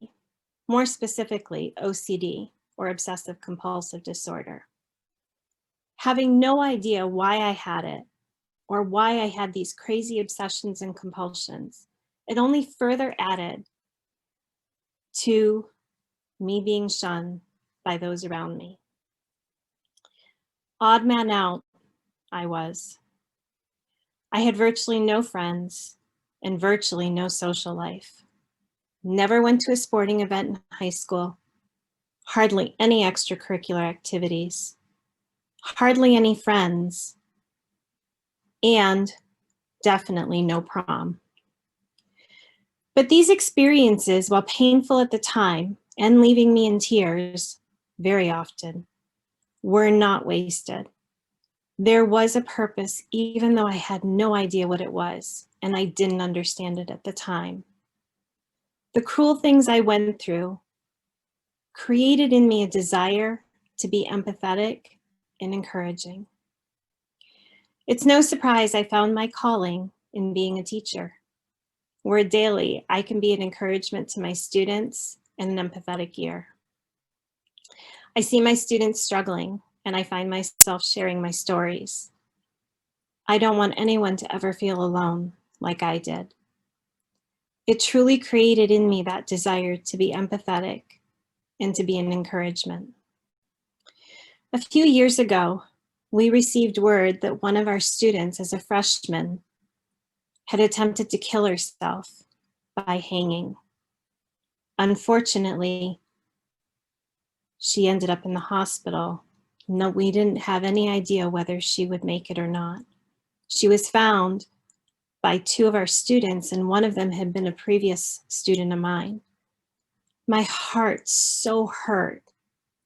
more specifically OCD or obsessive compulsive disorder. Having no idea why I had it or why I had these crazy obsessions and compulsions. It only further added to me being shunned by those around me. Odd man out, I was. I had virtually no friends and virtually no social life. Never went to a sporting event in high school. Hardly any extracurricular activities. Hardly any friends. And definitely no prom. But these experiences, while painful at the time and leaving me in tears very often, were not wasted. There was a purpose, even though I had no idea what it was, and I didn't understand it at the time. The cruel things I went through created in me a desire to be empathetic and encouraging. It's no surprise I found my calling in being a teacher, where daily I can be an encouragement to my students and an empathetic ear. I see my students struggling, and I find myself sharing my stories. I don't want anyone to ever feel alone like I did. It truly created in me that desire to be empathetic and to be an encouragement. A few years ago, we received word that one of our students as a freshman had attempted to kill herself by hanging. Unfortunately, she ended up in the hospital. No, we didn't have any idea whether she would make it or not. She was found by two of our students, and one of them had been a previous student of mine. My heart so hurt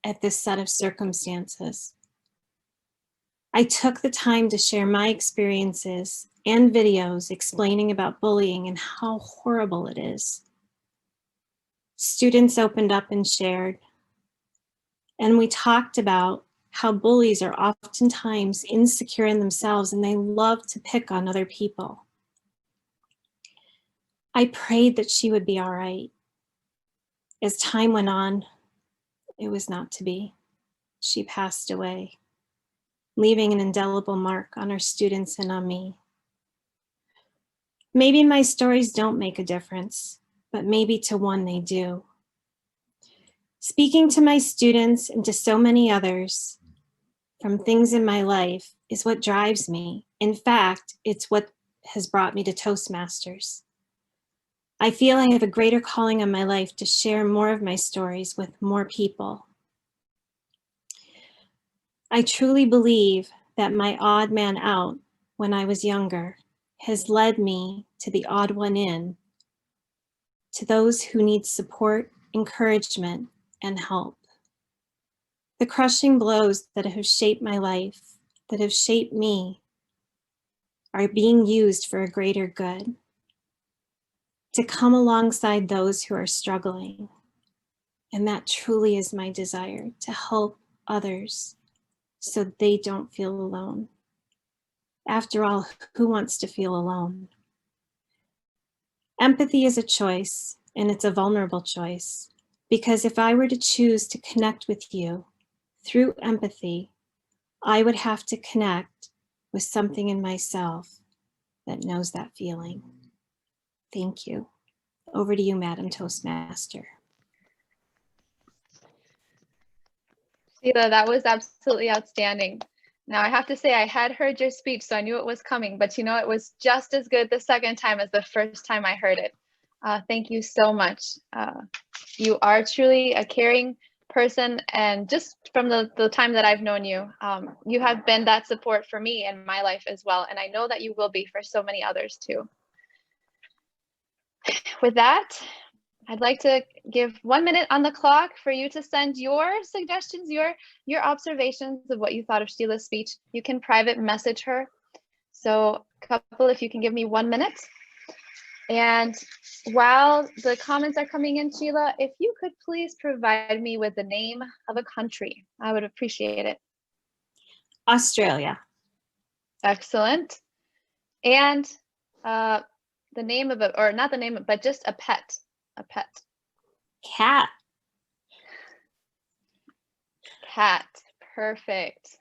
at this set of circumstances. I took the time to share my experiences and videos explaining about bullying and how horrible it is. Students opened up and shared, and we talked about how bullies are oftentimes insecure in themselves and they love to pick on other people. I prayed that she would be all right. As time went on, it was not to be. She passed away, leaving an indelible mark on our students and on me. Maybe my stories don't make a difference, but maybe to one they do. Speaking to my students and to so many others from things in my life is what drives me. In fact, it's what has brought me to Toastmasters. I feel I have a greater calling on my life to share more of my stories with more people. I truly believe that my odd man out when I was younger has led me to the odd one in, to those who need support, encouragement, and help. The crushing blows that have shaped my life, that have shaped me, are being used for a greater good, to come alongside those who are struggling. And that truly is my desire, to help others so they don't feel alone. After all, who wants to feel alone? Empathy is a choice, and it's a vulnerable choice, because if I were to choose to connect with you through empathy, I would have to connect with something in myself that knows that feeling. Thank you. Over to you, Madam Toastmaster. Sheila, that was absolutely outstanding. Now, I have to say, I had heard your speech, so I knew it was coming, but you know, it was just as good the second time as the first time I heard it. Thank you so much. You are truly a caring person, and just from the time that I've known you, you have been that support for me in my life as well, and I know that you will be for so many others too. With that, I'd like to give 1 minute on the clock for you to send your suggestions, your observations of what you thought of Sheila's speech. You can private message her. So, couple, if you can give me 1 minute. And while the comments are coming in, Sheila, if you could please provide me with the name of a country, I would appreciate it. Australia. Excellent. And the name of it, or not the name, but just a pet. A pet. Cat. Cat. Perfect.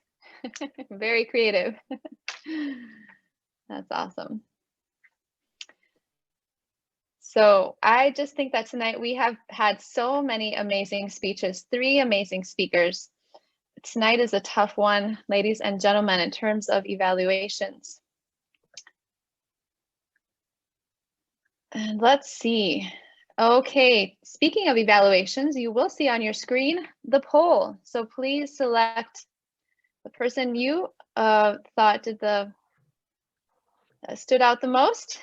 Very creative. That's awesome. So I just think that tonight we have had so many amazing speeches, 3 amazing speakers. Tonight is a tough one, ladies and gentlemen, in terms of evaluations. And let's see. Okay, speaking of evaluations, you will see on your screen the poll. So please select the person you thought did stood out the most.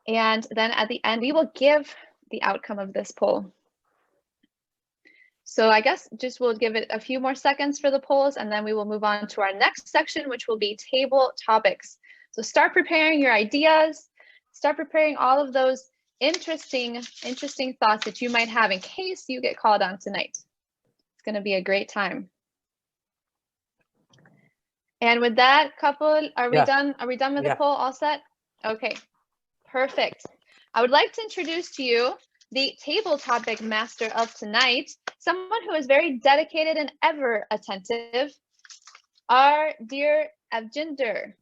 And then at the end, we will give the outcome of this poll. So I guess just we'll give it a few more seconds for the polls, and then we will move on to our next section, which will be table topics. So start preparing your ideas, start preparing all of those interesting thoughts that you might have in case you get called on tonight. It's going to be a great time. And with that, couple, are we done? Are we done with the poll? All set? Okay, perfect. I would like to introduce to you the table topic master of tonight, someone who is very dedicated and ever attentive, our dear Avjinder.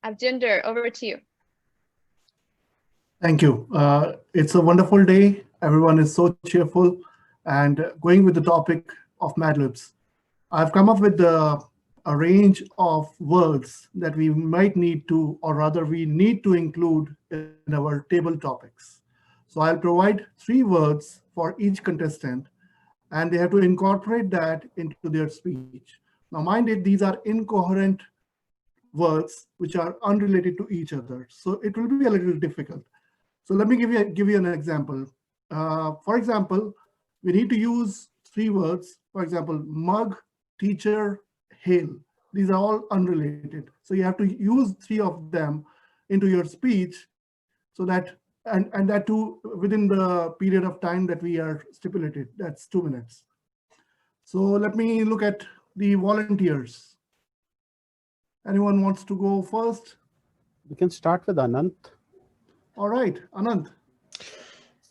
Avjinder, over to you. Thank you. It's a wonderful day. Everyone is so cheerful and going with the topic of Mad Libs. I've come up with a range of words that we might need to, or rather we need to include in our table topics. So I'll provide 3 words for each contestant, and they have to incorporate that into their speech. Now, mind it, these are incoherent words which are unrelated to each other. So it will be a little difficult. So let me give you an example. For example, we need to use 3 words. For example, mug, teacher, hail. These are all unrelated. So you have to use 3 of them into your speech, so that and that too within the period of time that we are stipulated. That's 2 minutes. So let me look at the volunteers. Anyone wants to go first? We can start with Anant. All right, Anant.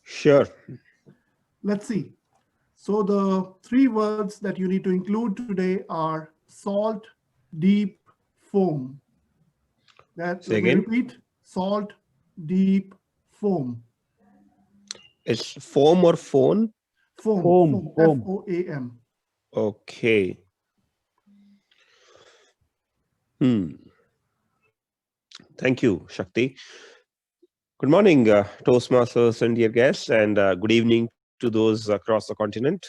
Sure. Let's see. So the 3 words that you need to include today are salt, deep, foam. Let me repeat: salt, deep, foam. It's foam or phone? Foam. F-O-A-M. Okay. Thank you, Shakti. Good morning, Toastmasters and dear guests, and good evening to those across the continent.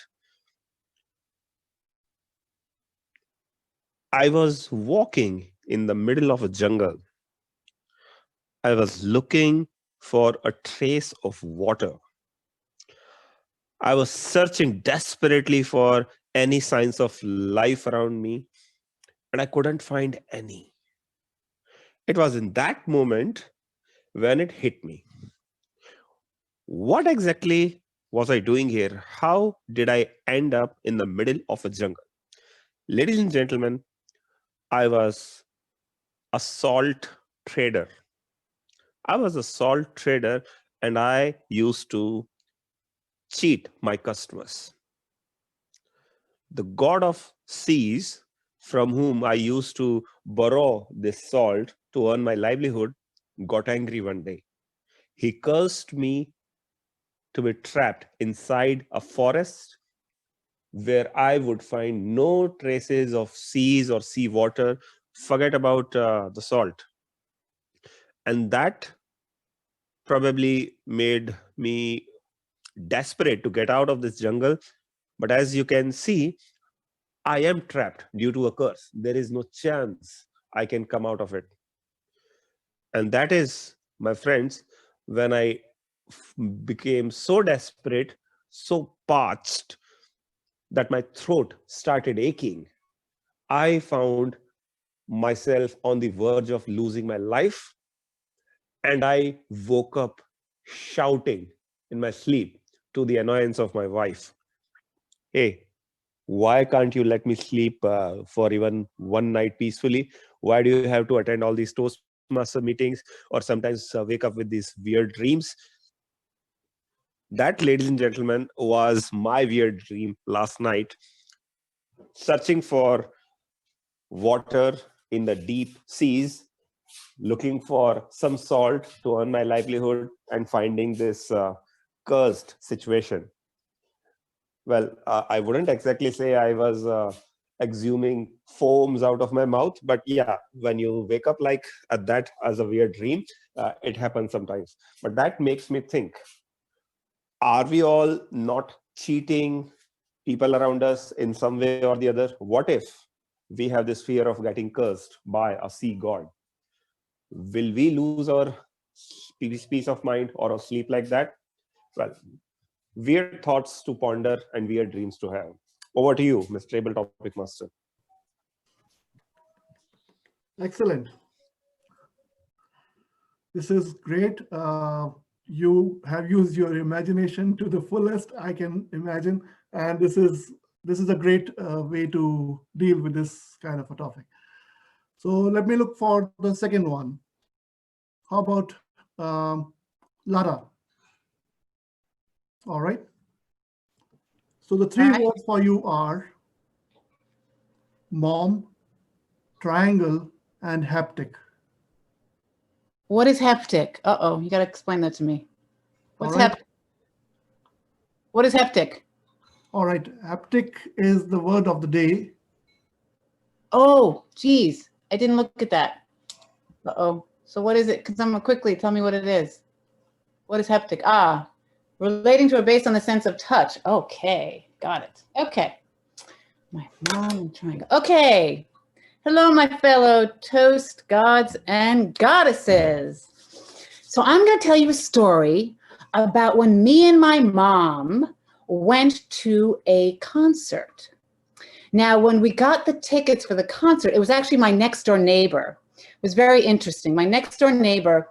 I was walking in the middle of a jungle. I was looking for a trace of water. I was searching desperately for any signs of life around me, and I couldn't find any. It was in that moment when it hit me. What exactly was I doing here? How did I end up in the middle of a jungle? Ladies and gentlemen, I was a salt trader. I was a salt trader, and I used to cheat my customers. The god of seas, from whom I used to borrow this salt to earn my livelihood, got angry one day. He cursed me to be trapped inside a forest where I would find no traces of seas or sea water. Forget about the salt. And that probably made me desperate to get out of this jungle. But as you can see, I am trapped due to a curse. There is no chance I can come out of it. And that is, my friends, when I became so desperate, so parched, that my throat started aching. I found myself on the verge of losing my life, and I woke up shouting in my sleep to the annoyance of my wife. Hey, why can't you let me sleep for even one night peacefully? Why do you have to attend all these Toastmaster meetings or sometimes wake up with these weird dreams? That, ladies and gentlemen, was my weird dream last night, searching for water in the deep seas. looking for some salt to earn my livelihood and finding this cursed situation. Well, I wouldn't exactly say I was exhuming foams out of my mouth, but yeah, when you wake up like at that as a weird dream, it happens sometimes. But that makes me think, are we all not cheating people around us in some way or the other? What if we have this fear of getting cursed by a sea god? Will we lose our peace of mind or of sleep like that? Well, weird thoughts to ponder and weird dreams to have. Over to you, Mr. Able Topic Master. Excellent. This is great. You have used your imagination to the fullest, I can imagine. And this is a great way to deal with this kind of a topic. So let me look for the second one. How about Lara? All right. So the three words for you are mom, triangle, and haptic. What is haptic? Uh-oh, you got to explain that to me. What's haptic? What is haptic? All right, haptic is the word of the day. Oh, geez, I didn't look at that. Uh-oh. So what is it? Because I'm quickly, tell me what it is. What is haptic? Ah, relating to or based on the sense of touch. Okay, got it. Okay. My mom and triangle. Okay. Hello, my fellow toast gods and goddesses. So I'm going to tell you a story about when me and my mom went to a concert. Now, when we got the tickets for the concert, it was actually my next door neighbor. It was very interesting. My next door neighbor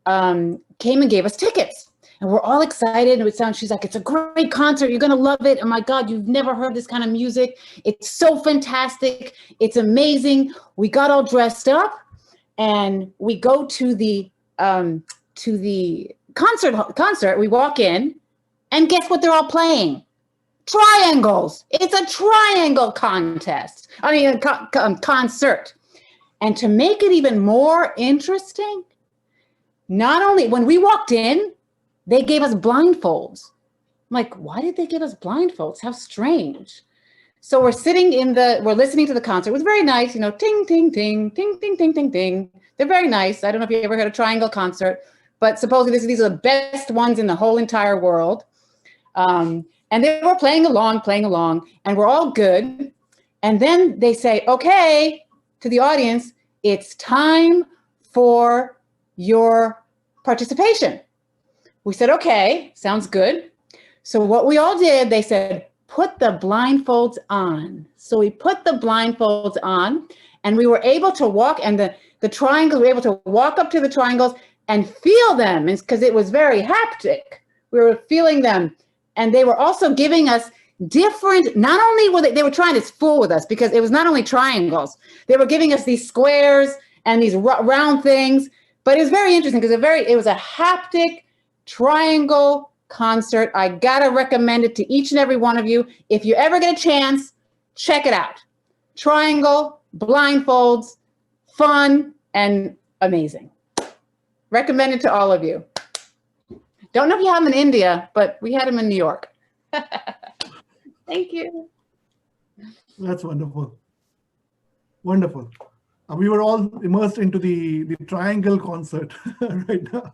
came and gave us tickets. And we're all excited. She's like, it's a great concert. You're going to love it. Oh my God, you've never heard this kind of music. It's so fantastic. It's amazing. We got all dressed up and we go to the concert. We walk in and guess what they're all playing? Triangles. It's a triangle contest. I mean, concert. And to make it even more interesting, not only when we walked in, they gave us blindfolds. I'm like, why did they give us blindfolds? How strange. So we're listening to the concert. It was very nice, you know, ting, ting, ting, ting, ting, ting, ting, ting. They're very nice. I don't know if you ever heard a triangle concert, but supposedly these are the best ones in the whole entire world. And they were playing along, and we're all good. And then they say, okay, to the audience, it's time for your participation. We said, okay, sounds good. So what we all did, they said, put the blindfolds on. So we put the blindfolds on and we were able to walk, and the triangles, we were able to walk up to the triangles and feel them because it was very haptic. We were feeling them. And they were also giving us different, not only were they were trying to fool with us because it was not only triangles, they were giving us these squares and these round things, but it was very interesting because it was a haptic triangle concert. I gotta recommend it to each and every one of you. If you ever get a chance, check it out. Triangle, blindfolds, fun, and amazing. Recommend it to all of you. Don't know if you have them in India, but we had them in New York. Thank you. That's wonderful. Wonderful. We were all immersed into the triangle concert right now.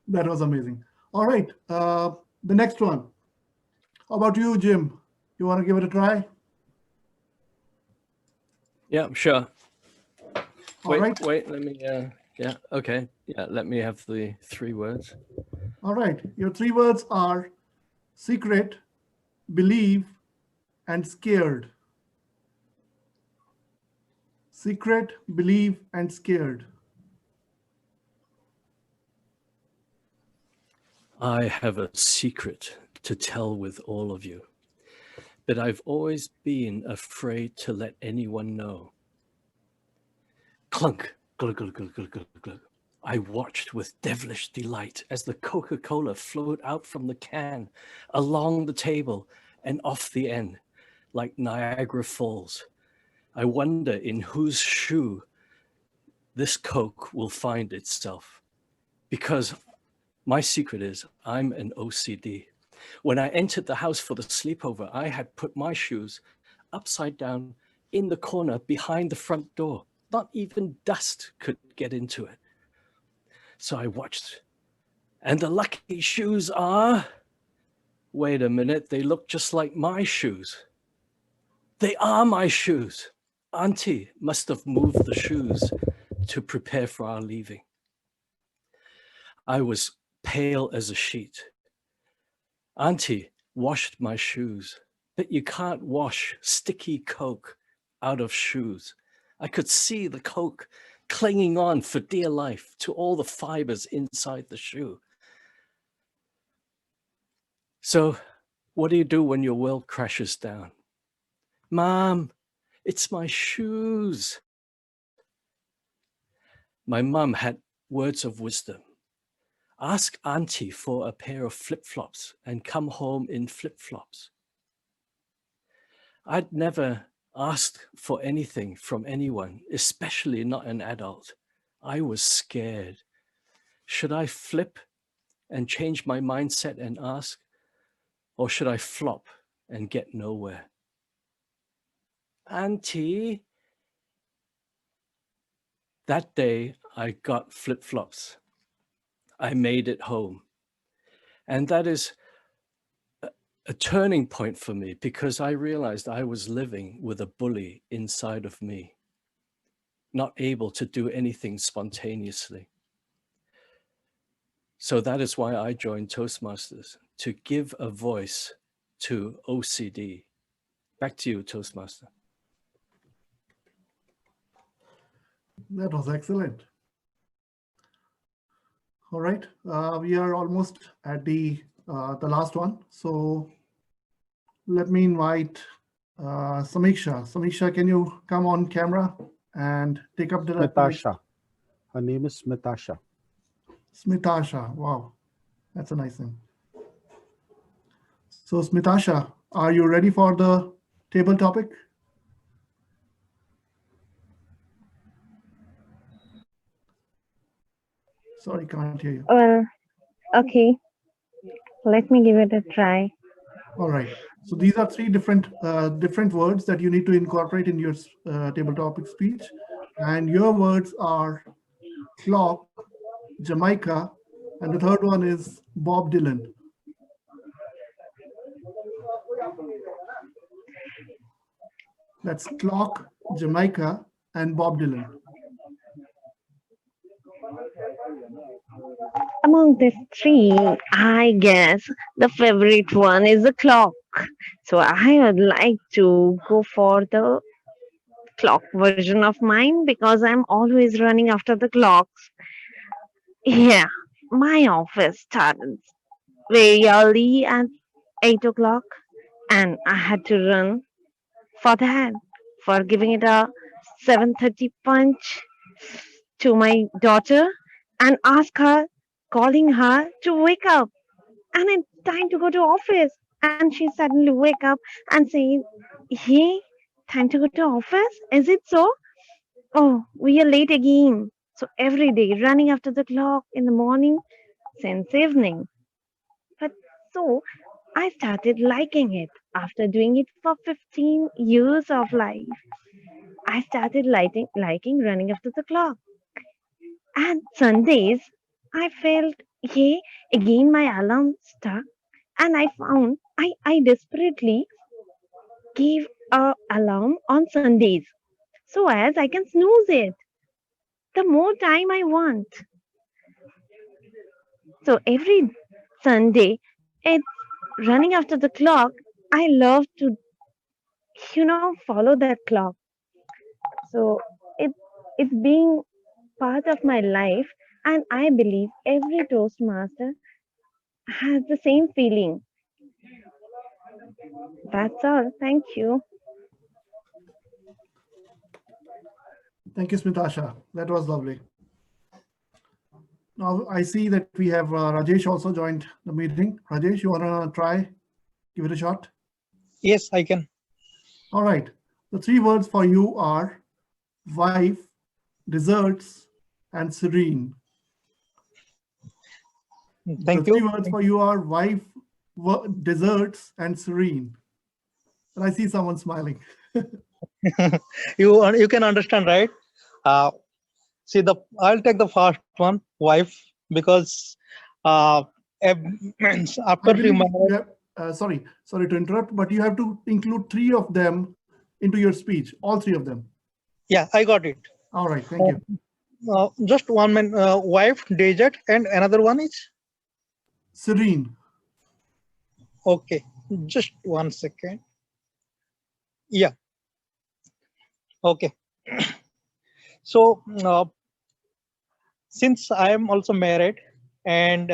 That was amazing. All right, the next one. How about you, Jim? You want to give it a try? Yeah, sure. All right. Wait, let me, yeah, okay. Yeah, let me have the 3 words. All right, your 3 words are secret, believe, and scared. Secret, believe, and scared. I have a secret to tell with all of you, but I've always been afraid to let anyone know. Clunk, glug, glug, glug, glug, glug, glug. I watched with devilish delight as the Coca-Cola flowed out from the can, along the table and off the end, like Niagara Falls. I wonder in whose shoe this Coke will find itself. Because my secret is I'm an OCD. When I entered the house for the sleepover, I had put my shoes upside down in the corner behind the front door. Not even dust could get into it. So I watched, and the lucky shoes are, wait a minute, they look just like my shoes. They are my shoes. Auntie must have moved the shoes to prepare for our leaving. I was pale as a sheet. Auntie washed my shoes, but you can't wash sticky Coke out of shoes. I could see the Coke clinging on for dear life to all the fibers inside the shoe. So what do you do when your world crashes down? Mom, it's my shoes. My mum had words of wisdom. Ask Auntie for a pair of flip-flops and come home in flip-flops. I'd never asked for anything from anyone, especially not an adult. I was scared. Should I flip and change my mindset and ask, or should I flop and get nowhere? Auntie, that day I got flip-flops. I made it home. And that is a turning point for me because I realized I was living with a bully inside of me, not able to do anything spontaneously. So that is why I joined Toastmasters, to give a voice to OCD. Back to you, Toastmaster. That was excellent. All right, we are almost at the last one. So let me invite Samiksha. Samiksha, can you come on camera and take up the Smitasha. Her name is Smitasha. Smitasha. Wow, that's a nice name. So Smitasha, are you ready for the table topic? Sorry, can't hear you. Well, okay. Let me give it a try. All right. So these are three different words that you need to incorporate in your table topic speech. And your words are clock, Jamaica, and the third one is Bob Dylan. That's clock, Jamaica, and Bob Dylan. Among these three, I guess the favorite one is the clock. So I would like to go for the clock version of mine because I'm always running after the clocks. Yeah, my office started very early at 8 o'clock and I had to run for that, for giving it a 7:30 punch to my daughter and ask her, calling her to wake up. And it's time to go to office. And she suddenly wake up and say, hey, time to go to office? Is it so? Oh, we are late again. So every day running after the clock in the morning since evening. But so I started liking it after doing it for 15 years of life. I started liking running after the clock. And Sundays, I felt, hey, again my alarm stuck. And I found I desperately gave a alarm on Sundays so as I can snooze it the more time I want. So every Sunday, it's running after the clock. I love to, follow that clock. So it's being part of my life, and I believe every Toastmaster has the same feeling. That's all. Thank you. Thank you, Smitasha. That was lovely. Now I see that we have Rajesh also joined the meeting. Rajesh, you want to try? Give it a shot? Yes, I can. All right. The three words for you are wife, desserts, and serene. Thank The you. 3 words for you are wife, desserts, and serene. And I see someone smiling. You can understand, right? See, I'll take the first one, wife, because means I after believe you you have, sorry to interrupt, but you have to include 3 of them into your speech, all 3 of them. yeah, I got it. All right, thank you. Just one man, wife, desert, and another one is serene. Okay, just 1 second. Yeah. Okay. So since I am also married and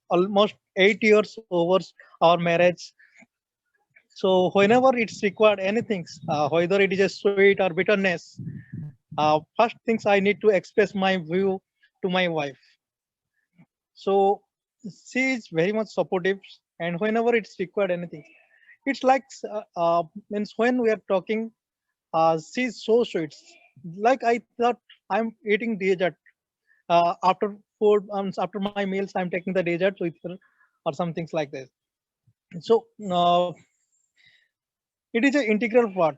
almost 8 years over our marriage, so whenever it's required anything, whether it is a sweet or bitterness, first things I need to express my view to my wife. So she is very much supportive, and whenever it's required anything, it's like means when we are talking, she's so sweet. Like I thought I'm eating dessert after food, after my meals, I'm taking the dessert with her or some things like this. So it is an integral part.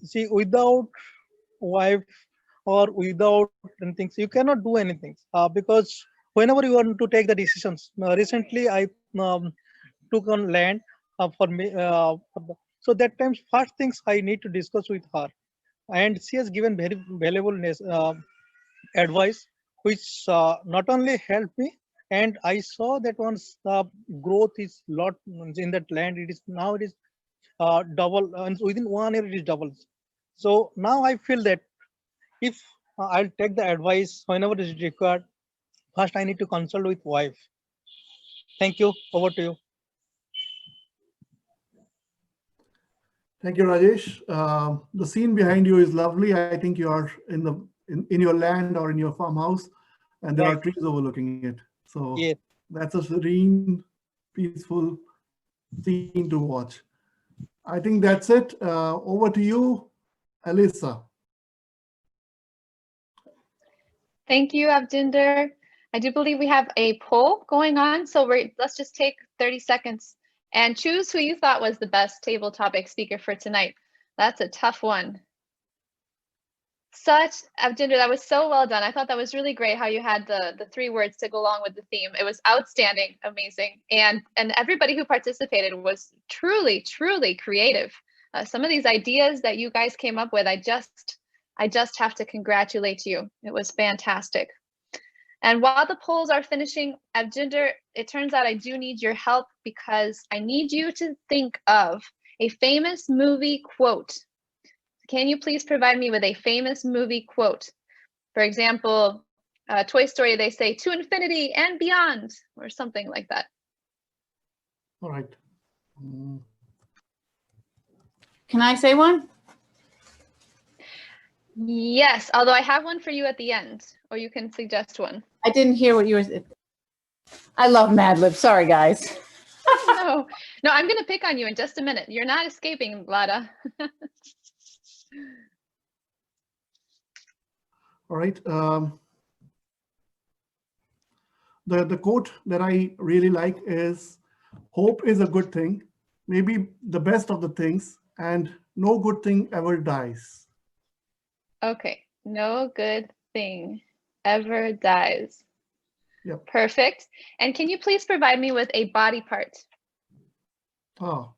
See, without wife or without anything, you cannot do anything because whenever you want to take the decisions. Recently, I took on land for me. So that times first things I need to discuss with her, and she has given very valuable advice, which not only helped me, and I saw that once the growth is lot in that land, it is now it is double, and within 1 year it is doubles. So now I feel that if I'll take the advice whenever it is required, first I need to consult with wife. Thank you. Over to you. Thank you, Rajesh. The scene behind you is lovely. I think you are in your land or in your farmhouse, and there are trees overlooking it. So yes, that's a serene, peaceful scene to watch. I think that's it. Over to you, Elisa. Thank you, Abdinder. I do believe we have a poll going on, so let's just take 30 seconds and choose who you thought was the best table topic speaker for tonight. That's a tough one. Abdinder, that was so well done. I thought that was really great how you had the 3 words to go along with the theme. It was outstanding, amazing. And everybody who participated was truly, truly creative. Some of these ideas that you guys came up with, I just have to congratulate you. It was fantastic. And while the polls are finishing, Abdinder, it turns out I do need your help because I need you to think of a famous movie quote. Can you please provide me with a famous movie quote? For example, Toy Story, they say to infinity and beyond, or something like that. All right. Can I say one? Yes, although I have one for you at the end, or you can suggest one. I didn't hear what you were. I love Mad Lib. Sorry, guys. No, I'm going to pick on you in just a minute. You're not escaping, Lada. All right. The quote that I really like is, hope is a good thing, maybe the best of the things, and no good thing ever dies. Okay, no good thing ever dies. Yep. Perfect. And can you please provide me with a body part? Oh.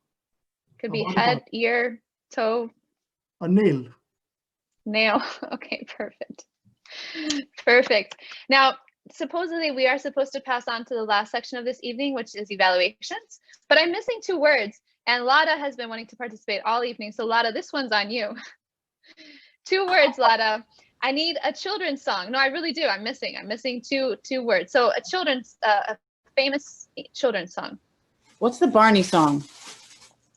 Could be head, ear, toe. A nail. Nail. Okay, perfect. Perfect. Now, supposedly we are supposed to pass on to the last section of this evening, which is evaluations, but I'm missing 2 words, and Lada has been wanting to participate all evening. So Lada, this one's on you. 2 words, Lada. I need a children's song. No, I really do. I'm missing 2 words. So a famous children's song. What's the Barney song?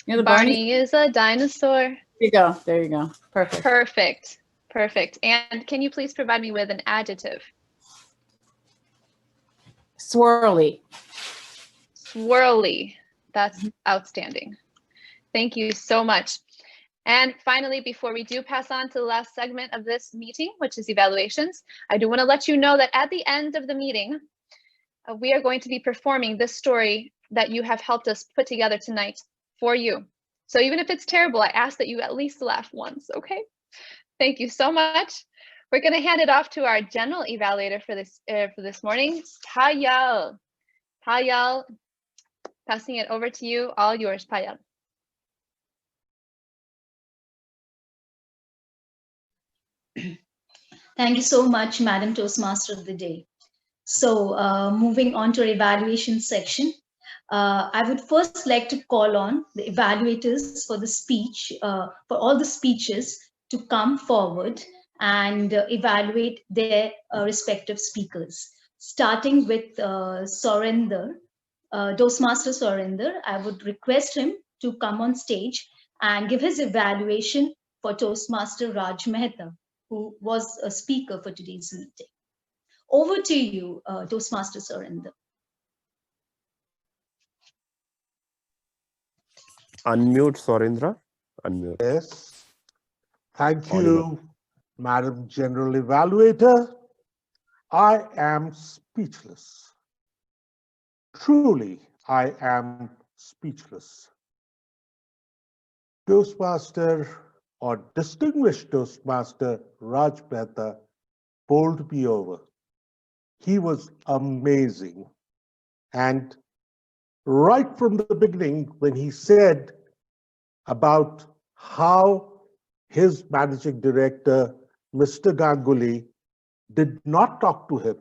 You know the Barney is a dinosaur. There you go. There you go. Perfect. Perfect. Perfect. And can you please provide me with an adjective? Swirly. Swirly. That's outstanding. Thank you so much. And finally, before we do pass on to the last segment of this meeting, which is evaluations, I do want to let you know that at the end of the meeting, we are going to be performing this story that you have helped us put together tonight for you. So even if it's terrible, I ask that you at least laugh once, okay? Thank you so much. We're going to hand it off to our general evaluator for this morning, Payal. Payal, passing it over to you. All yours, Payal. Thank you so much, Madam Toastmaster of the Day. So moving on to our evaluation section, I would first like to call on the evaluators for the speech, for all the speeches to come forward and evaluate their respective speakers. Starting with Surinder, Toastmaster Surinder, I would request him to come on stage and give his evaluation for Toastmaster Raj Mehta, who was a speaker for today's meeting. Over to you, Toastmaster Surinder. Unmute, Sorendra. Unmute. Yes. Thank you, Madam General Evaluator. I am speechless. Truly, I am speechless. Toastmaster or distinguished Toastmaster Raj Mehta bowled me over. He was amazing. And right from the beginning, when he said about how his managing director, Mr. Ganguly, did not talk to him,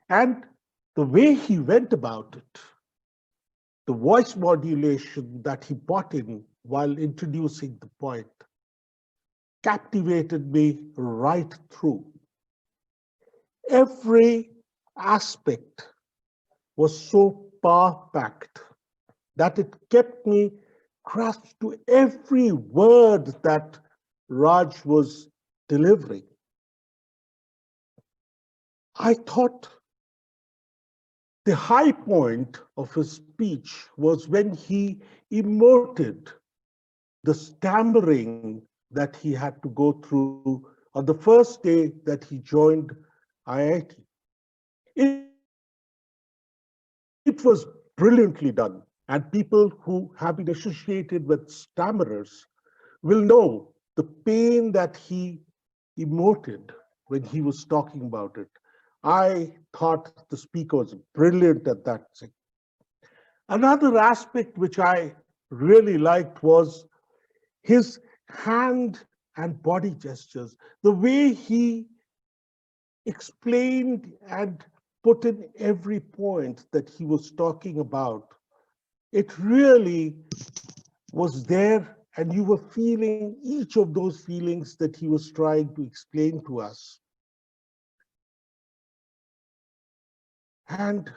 and the way he went about it, the voice modulation that he brought in while introducing the point, captivated me right through. Every aspect was so power-packed that it kept me grasped to every word that Raj was delivering. I thought the high point of his speech was when he emoted the stammering that he had to go through on the first day that he joined IIT. It was brilliantly done, and people who have been associated with stammerers will know the pain that he emoted when he was talking about it. I thought the speaker was brilliant at that thing. Another aspect which I really liked was his hand and body gestures, the way he explained and put in every point that he was talking about. It really was there, and you were feeling each of those feelings that he was trying to explain to us. And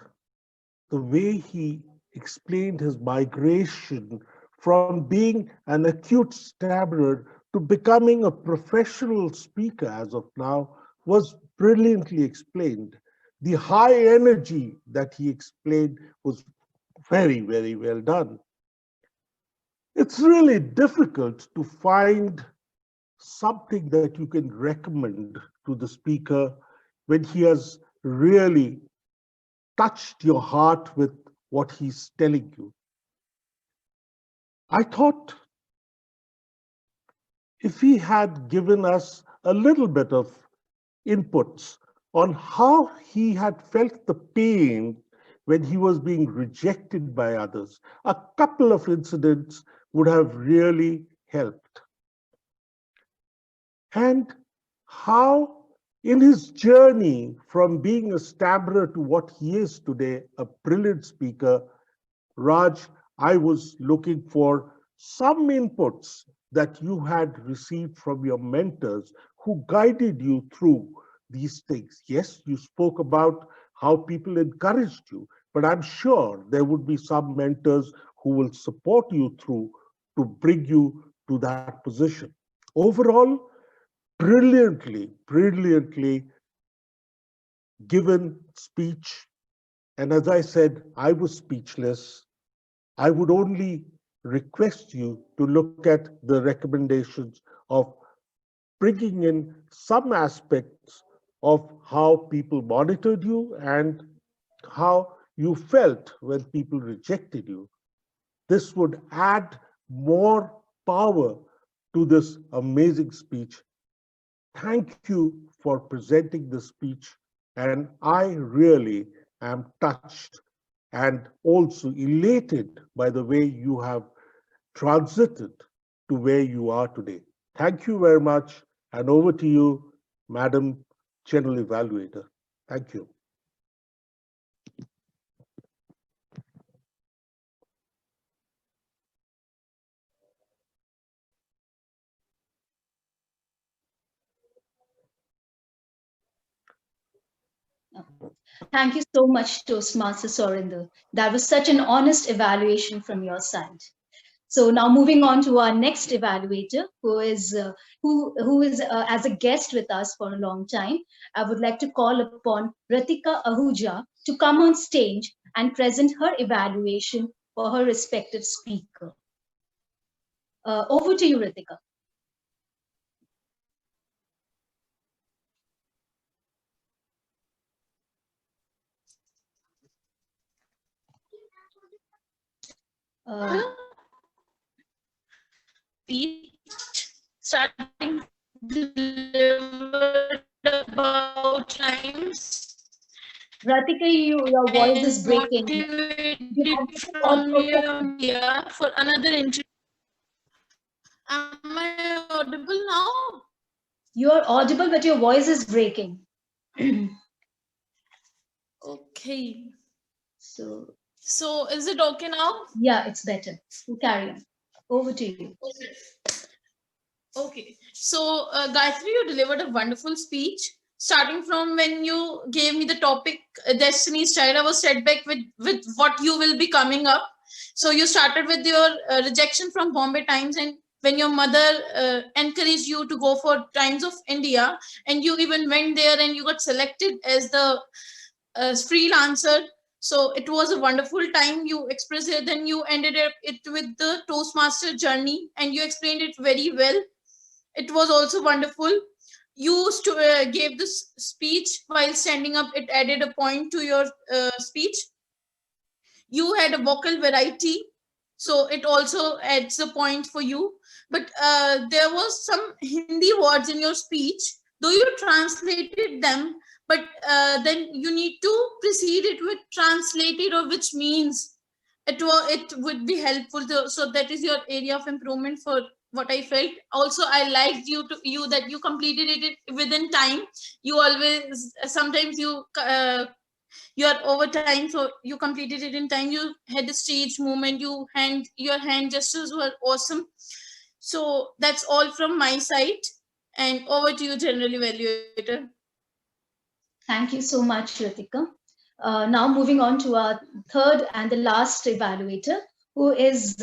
the way he explained his migration from being an acute stammerer to becoming a professional speaker as of now was brilliantly explained. The high energy that he explained was very, very well done. It's really difficult to find something that you can recommend to the speaker when he has really touched your heart with what he's telling you. I thought if he had given us a little bit of inputs on how he had felt the pain when he was being rejected by others, a couple of incidents would have really helped. And how in his journey from being a stammerer to what he is today, a brilliant speaker, Raj, I was looking for some inputs that you had received from your mentors who guided you through these things. Yes, you spoke about how people encouraged you, but I'm sure there would be some mentors who will support you through to bring you to that position. Overall, brilliantly given speech. And as I said, I was speechless. I would only request you to look at the recommendations of bringing in some aspects of how people monitored you and how you felt when people rejected you. This would add more power to this amazing speech. Thank you for presenting the speech, and I really am touched and also elated by the way you have transited to where you are today. Thank you very much, and over to you, Madam General Evaluator. Thank you. Thank you so much, Toastmaster Sorinder. That was such an honest evaluation from your side. So now moving on to our next evaluator, who is as a guest with us for a long time. I would like to call upon Ratika Ahuja to come on stage and present her evaluation for her respective speaker. Over to you, Ratika. Speech starting delivered about times Ratika, your voice is and breaking. motivated from your media for another interview. Am I audible now? You are audible, but your voice is breaking. Okay. So is it okay now? yeah, it's better. You carry on. Over to you. Okay. So, Gayatri, you delivered a wonderful speech. Starting from when you gave me the topic, Destiny's Child, I was set back with what you will be coming up. So, you started with your rejection from Bombay Times, and when your mother encouraged you to go for Times of India, and you even went there and you got selected as the freelancer. So it was a wonderful time. You expressed it, then you ended it with the Toastmaster journey, and you explained it very well. It was also wonderful. You gave this speech while standing up. It added a point to your speech. You had a vocal variety, so it also adds a point for you. But there was some Hindi words in your speech, though you translated them, but then you need to precede it with translated, or which means it would be helpful to, so that is your area of improvement for what I felt. Also, I liked you that you completed it within time. You always, sometimes you are over time, so you completed it in time. You had a stage movement, your hand gestures were awesome. So that's all from my side, and over to you, General Evaluator. Thank you so much, Ritika. Now moving on to our third and the last evaluator, who is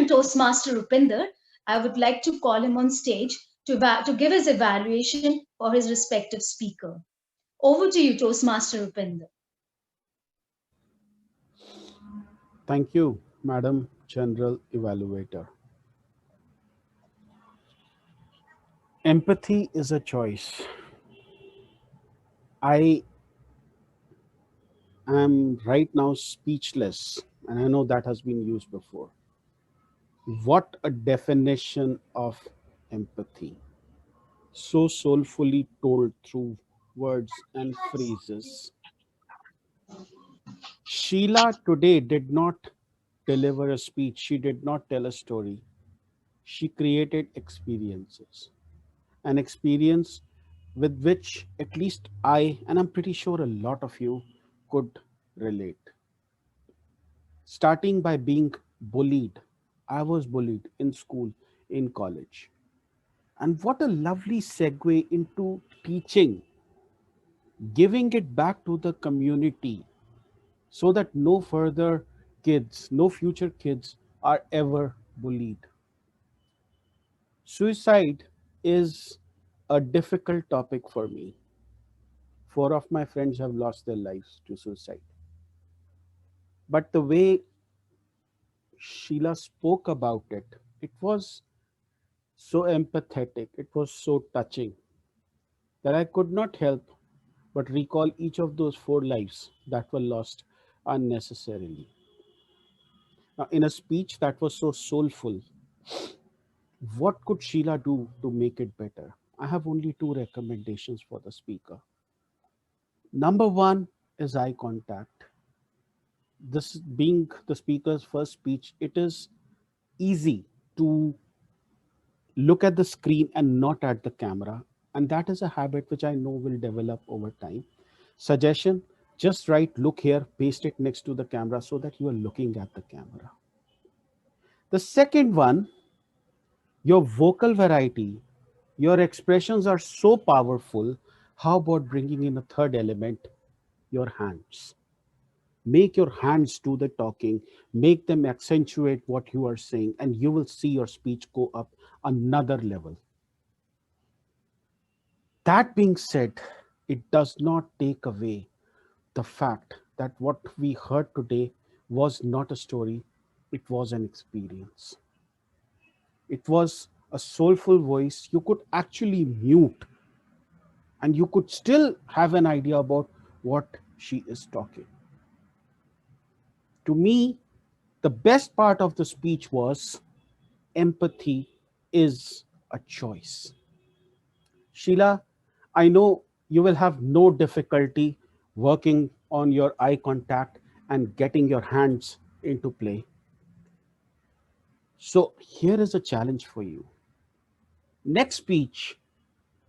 Toastmaster Rupinder. I would like to call him on stage to give his evaluation for his respective speaker. Over to you, Toastmaster Rupinder. Thank you, Madam General Evaluator. Empathy is a choice. I am right now speechless, and I know that has been used before. What a definition of empathy. So soulfully told through words and phrases. Sheila today did not deliver a speech, she did not tell a story. She created experiences. An experience with which at least I, and I'm pretty sure a lot of you, could relate. Starting by being bullied. I was bullied in school, in college. And what a lovely segue into teaching, giving it back to the community so that no further kids, no future kids are ever bullied. Suicide is a difficult topic for me. Four of my friends have lost their lives to suicide. But the way Sheila spoke about it, it was so empathetic, it was so touching that I could not help but recall each of those 4 lives that were lost unnecessarily. Now, in a speech that was so soulful, what could Sheila do to make it better? I have only 2 recommendations for the speaker. Number one is eye contact. This being the speaker's first speech, it is easy to look at the screen and not at the camera. And that is a habit which I know will develop over time. Suggestion, just write look here, paste it next to the camera so that you are looking at the camera. The second one, your vocal variety, your expressions are so powerful. How about bringing in a third element, your hands? Make your hands do the talking, make them accentuate what you are saying, and you will see your speech go up another level. That being said, it does not take away the fact that what we heard today was not a story, it was an experience. It was a soulful voice you could actually mute and you could still have an idea about what she is talking. To me, the best part of the speech was empathy is a choice. Sheila, I know you will have no difficulty working on your eye contact and getting your hands into play. So here is a challenge for you. Next speech,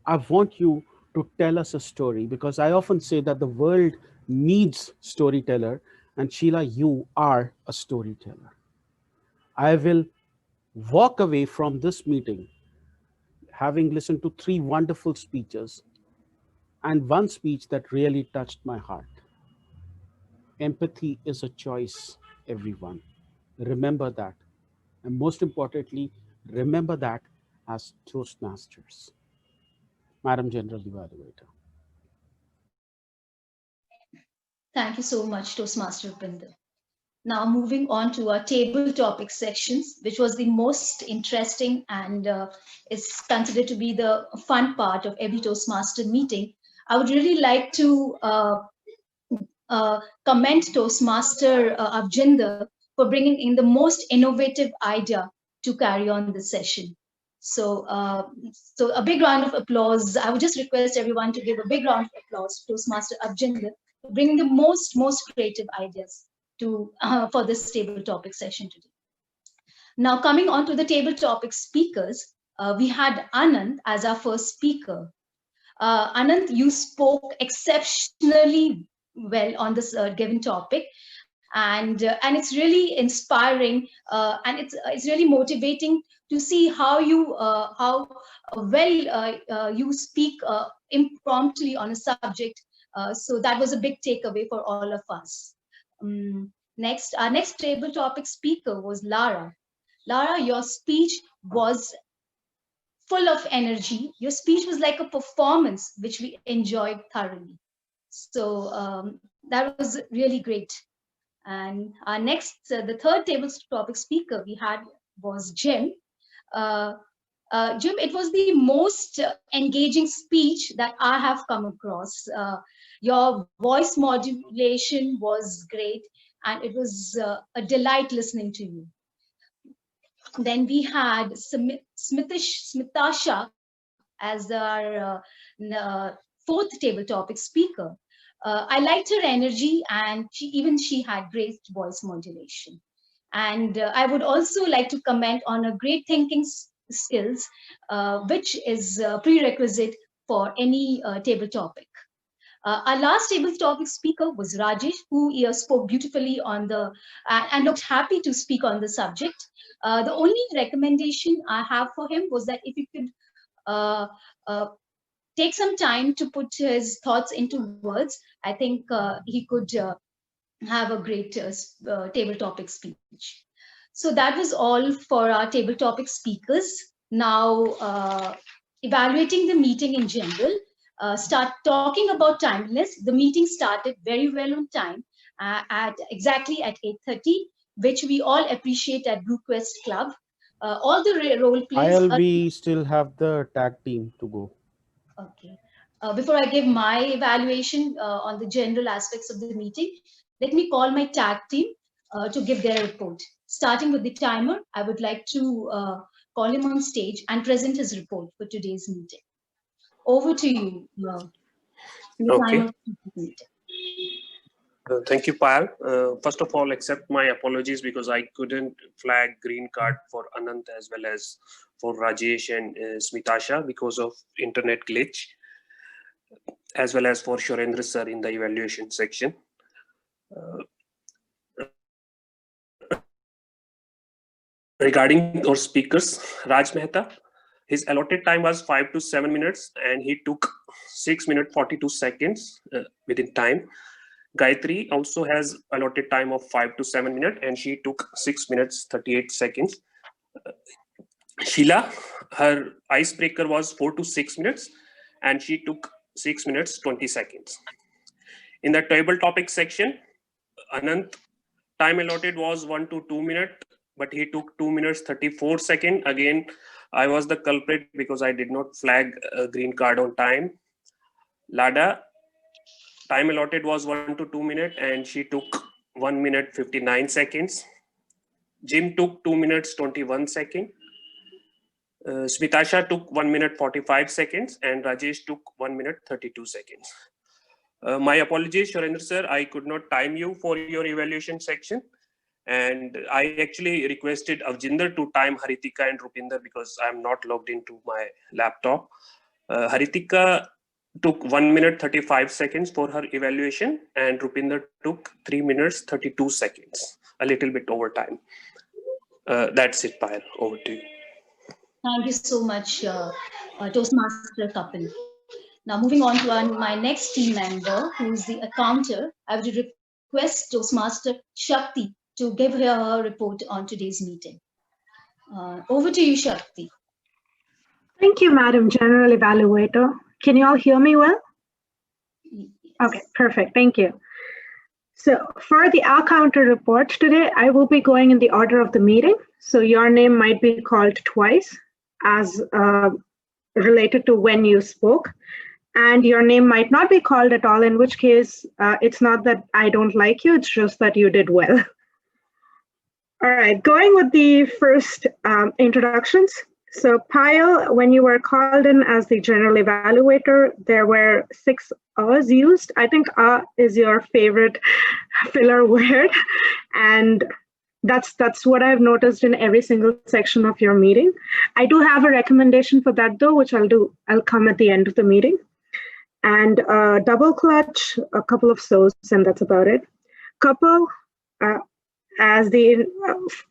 I want you to tell us a story because I often say that the world needs storyteller, and Sheila, you are a storyteller. I will walk away from this meeting having listened to 3 wonderful speeches and one speech that really touched my heart. Empathy is a choice, everyone. Remember that. And most importantly, remember that as Toastmasters. Madam General Evaluator. Thank you so much, Toastmaster Pinder. Now moving on to our table topic sections, which was the most interesting and is considered to be the fun part of every Toastmaster meeting. I would really like to commend Toastmaster Avjinder for bringing in the most innovative idea to carry on the session. So, so a big round of applause. I would just request everyone to give a big round of applause to Toastmaster Avjinder for bringing the most creative ideas to for this table topic session today. Now, coming on to the table topic speakers, we had Anand as our first speaker. Anand, you spoke exceptionally well on this given topic, and it's really inspiring, and it's really motivating to see how well you speak impromptu on a subject. So that was a big takeaway for all of us. Next, our next table topic speaker was Lara. Lara, your speech was full of energy. Your speech was like a performance, which we enjoyed thoroughly. So that was really great. And our next, the third table topic speaker we had was Jim. Jim, it was the most engaging speech that I have come across. Your voice modulation was great, and it was a delight listening to you. Then we had Smitasha as our fourth table topic speaker. I liked her energy, and she had great voice modulation. And I would also like to comment on her great thinking skills, which is a prerequisite for any table topic. Our last table topic speaker was Rajesh, who spoke beautifully on the and looked happy to speak on the subject. The only recommendation I have for him was that if he could take some time to put his thoughts into words, I think he could have a great table topic speech. So that was all for our table topic speakers. Now, evaluating the meeting in general, start talking about timeliness. The meeting started very well on time at exactly at 8:30. which we all appreciate at Blue Quest Club. All the role plays. We still have the tag team to go. Okay. Before I give my evaluation on the general aspects of the meeting, let me call my tag team to give their report. Starting with the timer, I would like to call him on stage and present his report for today's meeting. Over to you, Okay. Thank you, Payal. First of all, accept my apologies because I couldn't flag green card for Anant as well as for Rajesh and Smitasha because of internet glitch, as well as for Shorendra sir in the evaluation section. Regarding our speakers, Raj Mehta, his allotted time was 5 to 7 minutes and he took 6 minutes 42 seconds within time. Gayatri also has allotted time of 5 to 7 minutes and she took 6 minutes 38 seconds. Sheila, her icebreaker was 4 to 6 minutes and she took 6 minutes 20 seconds. In the table topic section, Anant, time allotted was 1 to 2 minutes, but he took 2 minutes 34 seconds. Again, I was the culprit because I did not flag a green card on time. Lada, time allotted was 1 to 2 minutes and she took 1 minute 59 seconds. Jim took 2 minutes 21 seconds. Smitasha took 1 minute 45 seconds and Rajesh took 1 minute 32 seconds. My apologies, Shorendra sir, I could not time you for your evaluation section. And I actually requested Avjinder to time Haritika and Rupinder because I'm not logged into my laptop. Haritika took 1 minute 35 seconds for her evaluation and Rupinder took 3 minutes 32 seconds, a little bit over time. That's it, Payal. Over to you. Thank you so much, Toastmaster couple. Now moving on to my next team member, who is the accounter, I would request Toastmaster Shakti to give her report on today's meeting. Over to you, Shakti. Thank you, Madam General Evaluator. Can you all hear me well? Okay, perfect. Thank you. So for the counter report today, I will be going in the order of the meeting. So your name might be called twice as related to when you spoke. And your name might not be called at all, in which case it's not that I don't like you, it's just that you did well. All right, going with the first introductions. So Payal, when you were called in as the general evaluator, there were 6 A's used. I think is your favorite filler word. And that's what I've noticed in every single section of your meeting. I do have a recommendation for that though, which I'll come at the end of the meeting. And double clutch, a couple of so's, and that's about it. Couple, as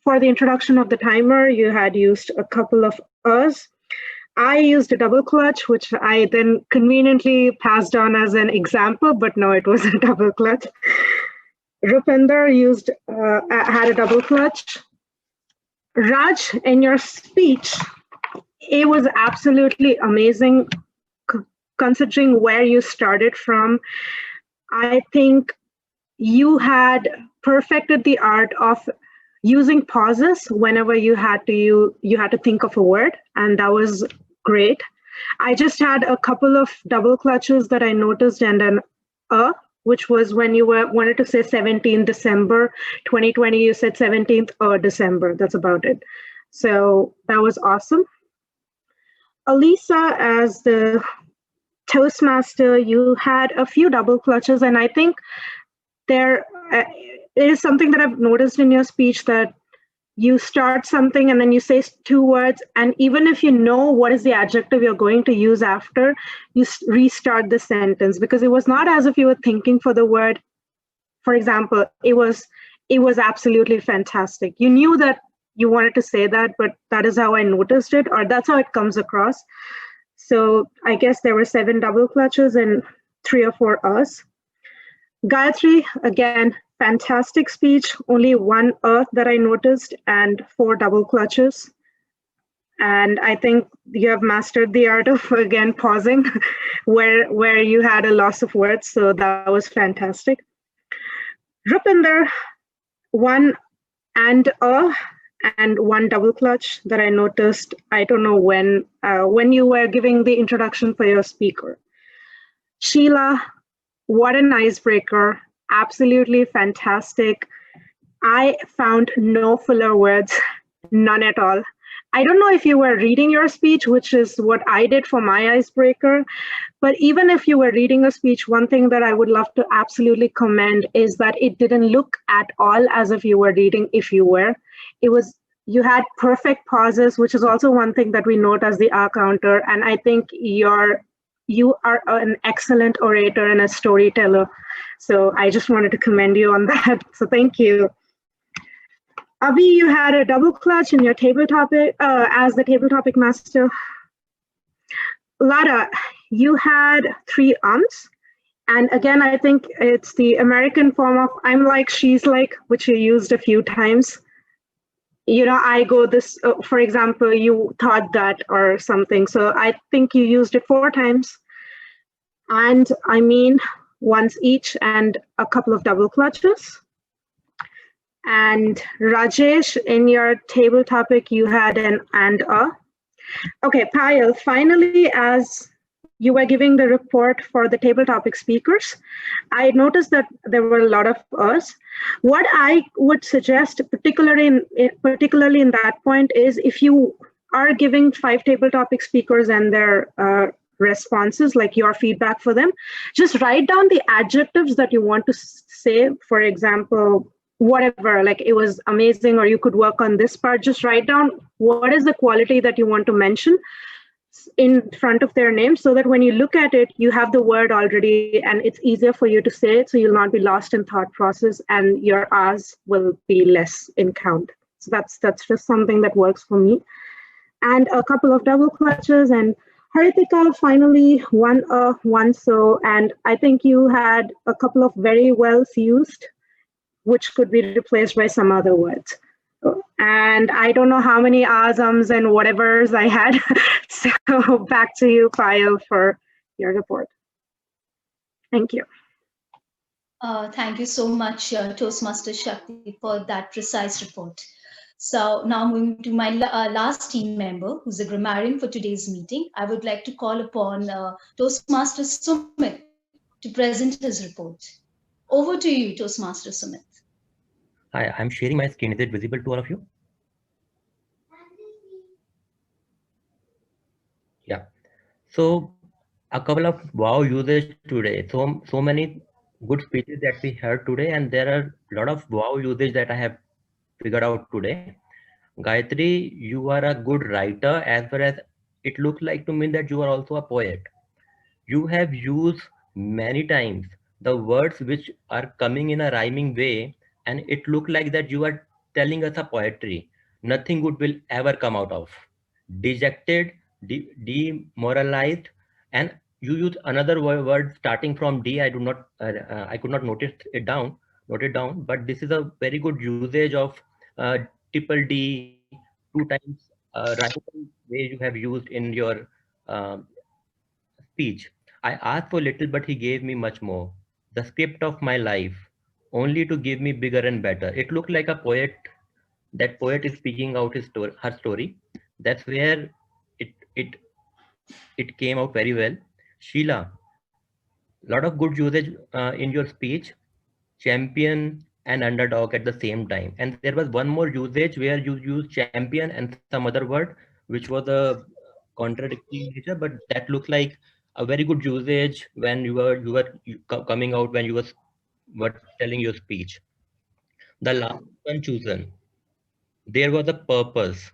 for the introduction of the timer, you had used a couple of U's. I used a double clutch, which I then conveniently passed on as an example, but no, it was a double clutch. Rupinder had a double clutch. Raj, in your speech, it was absolutely amazing considering where you started from. I think you had perfected the art of using pauses whenever you had to think of a word, and that was great. I just had a couple of double clutches that I noticed, and an which was when you wanted to say 17th December 2020, you said 17th December. That's about it. So that was awesome. Alisa, as the Toastmaster, you had a few double clutches, and I think there is something that I've noticed in your speech, that you start something and then you say 2 words, and even if you know what is the adjective you're going to use after, you restart the sentence, because it was not as if you were thinking for the word. For example, it was absolutely fantastic. You knew that you wanted to say that, but that is how I noticed it, or that's how it comes across. So I guess there were 7 double clutches and 3 or 4 U's. Gayatri, again, fantastic speech, only 1 that I noticed and 4 double clutches. And I think you have mastered the art of, again, pausing where you had a loss of words. So that was fantastic. Rupinder, 1 and one double clutch that I noticed. I don't know when you were giving the introduction for your speaker. Sheila, what an icebreaker. Absolutely fantastic. I found no filler words, none at all. I don't know if you were reading your speech, which is what I did for my icebreaker, but even if you were reading a speech, one thing that I would love to absolutely commend is that it didn't look at all as if you were reading if you were. It was, you had perfect pauses, which is also one thing that we note as the R counter. And I think you are an excellent orator and a storyteller. So I just wanted to commend you on that. So thank you. Abhi, you had a double clutch in your table topic as the table topic master. Lara, you had 3 ums. And again, I think it's the American form of I'm like, she's like, which you used a few times. You know, I go this, for example, you thought that or something. So I think you used it 4 times. And I mean, once each and a couple of double clutches. And Rajesh, in your table topic, you had an and a. Okay, Payal, finally, as you were giving the report for the table topic speakers, I noticed that there were a lot of us. What I would suggest, particularly in that point, is if you are giving 5 table topic speakers and their responses, like your feedback for them, just write down the adjectives that you want to say. For example, whatever, like it was amazing, or you could work on this part. Just write down what is the quality that you want to mention in front of their name, so that when you look at it, you have the word already and it's easier for you to say it, so you'll not be lost in thought process and your R's will be less in count. So that's just something that works for me. And a couple of double clutches. And Haritika, finally, one so, and I think you had a couple of very well used, which could be replaced by some other words. And I don't know how many asams and whatevers I had. So back to you, Payal, for your report. Thank you. Thank you so much, Toastmaster Shakti, for that precise report. So now moving to my last team member, who's a grammarian for today's meeting, I would like to call upon Toastmaster Sumit to present his report. Over to you, Toastmaster Sumit. Hi, I'm sharing my screen. Is it visible to all of you? Yeah. So a couple of wow usage today. So many good speeches that we heard today, and there are a lot of wow usage that I have figured out today. Gayatri, you are a good writer, as well as it looks like to me that you are also a poet. You have used many times the words which are coming in a rhyming way, and it looked like that you are telling us a poetry. Nothing good will ever come out of. Dejected, demoralized, and you use another word starting from D. I could not note it down, but this is a very good usage of triple D, 2 times rhyming way you have used in your speech. I asked for little, but he gave me much more. The script of my life, only to give me bigger and better. It looked like a poet. That poet is speaking out his story, her story. That's where it came out very well. Sheila, lot of good usage in your speech. Champion and underdog at the same time. And there was one more usage where you used champion and some other word, which was a contradicting nature, but that looked like a very good usage when you were coming out, when you were telling your speech. The last one chosen, there was a purpose.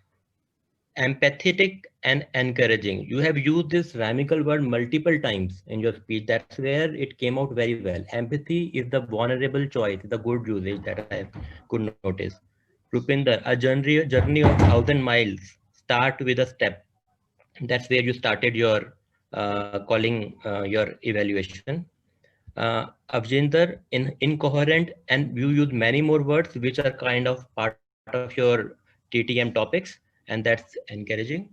Empathetic and encouraging. You have used this rhymical word multiple times in your speech. That's where it came out very well. Empathy is the vulnerable choice, the good usage that I could notice. Rupinder, a journey of 1,000 miles. Start with a step. That's where you started your calling your evaluation. Avjinder, incoherent, and you use many more words which are kind of part of your TTM topics, and that's encouraging.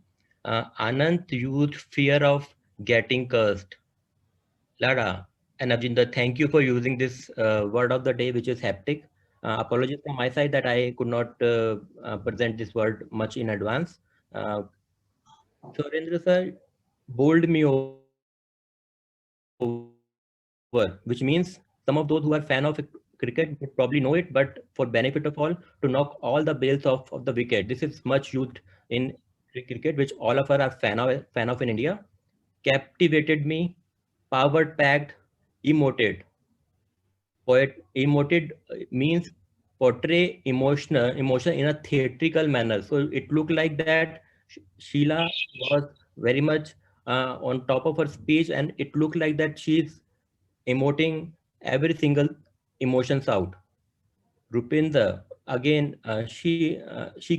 Anant used fear of getting cursed. Lada and Avjinder, thank you for using this word of the day, which is haptic. Apologies from my side that I could not present this word much in advance. Surendra sir bowled me over, which means some of those who are fan of cricket would probably know it, but for benefit of all, to knock all the bails off of the wicket. This is much used in cricket, which all of us are fan of in India. Captivated me, power packed, emoted. Emoted means portray emotion in a theatrical manner. So it looked like that Sheila was very much on top of her speech, and it looked like that she's emoting every single emotions out. Rupinder, again, she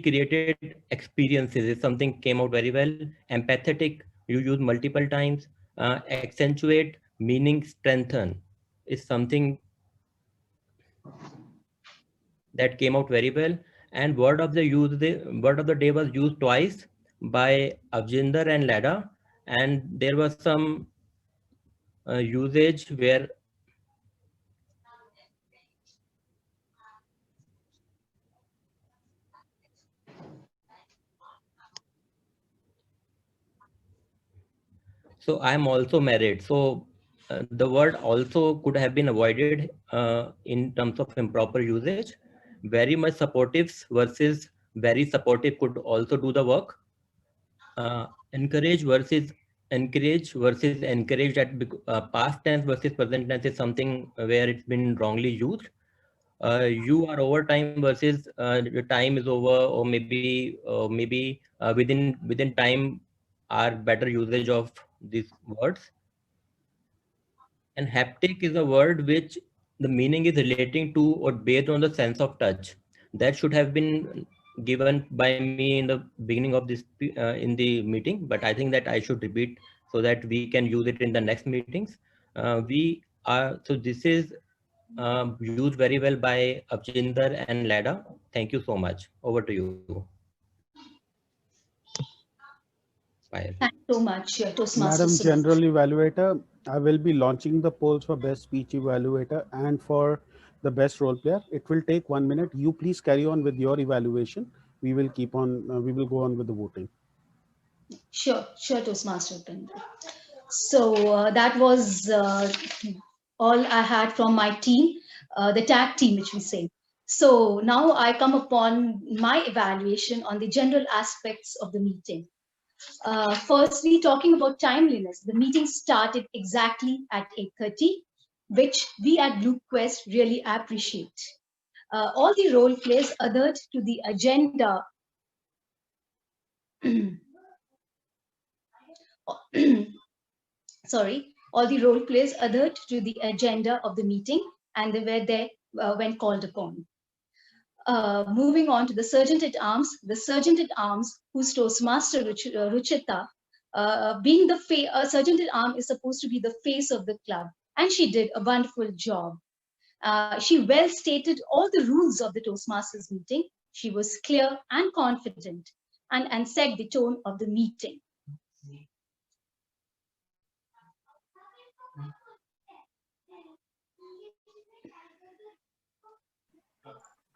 created experiences. If something came out very well. Empathetic, you use multiple times. Accentuate, meaning strengthen, is something that came out very well. And word of the day was used twice by Avjinder and Lada, and there was some usage where so I am also married. So the word also could have been avoided in terms of improper usage. Very much supportive versus very supportive could also do the work. Encourage versus encouraged at past tense versus present tense is something where it's been wrongly used. You are over time versus your time is over, or maybe within time are better usage of these words. And haptic is a word which the meaning is relating to or based on the sense of touch. That should have been given by me in the beginning of this in the meeting, but I think that I should repeat so that we can use it in the next meetings. So this is used very well by Abjinder and Lada. Thank you so much. Over to you. Bye. Thanks so much, Toastmaster Madam Sumit. General Evaluator, I will be launching the polls for Best Speech Evaluator and for the Best Role Player. It will take 1 minute. You please carry on with your evaluation. We will keep on, we will go on with the voting. Sure, Toastmaster Upinder. So that was all I had from my team, the tag team, which we say. So now I come upon my evaluation on the general aspects of the meeting. Firstly, talking about timeliness, the meeting started exactly at 8:30, which we at Blue Quest really appreciate. All the role plays adhered to the agenda. All the role plays adhered to the agenda of the meeting, and they were there when called upon. Moving on to the Sergeant at Arms, who's Toastmaster Ruchita, being the Sergeant at Arms is supposed to be the face of the club, and she did a wonderful job. She well stated all the rules of the Toastmasters meeting. She was clear and confident, and set the tone of the meeting.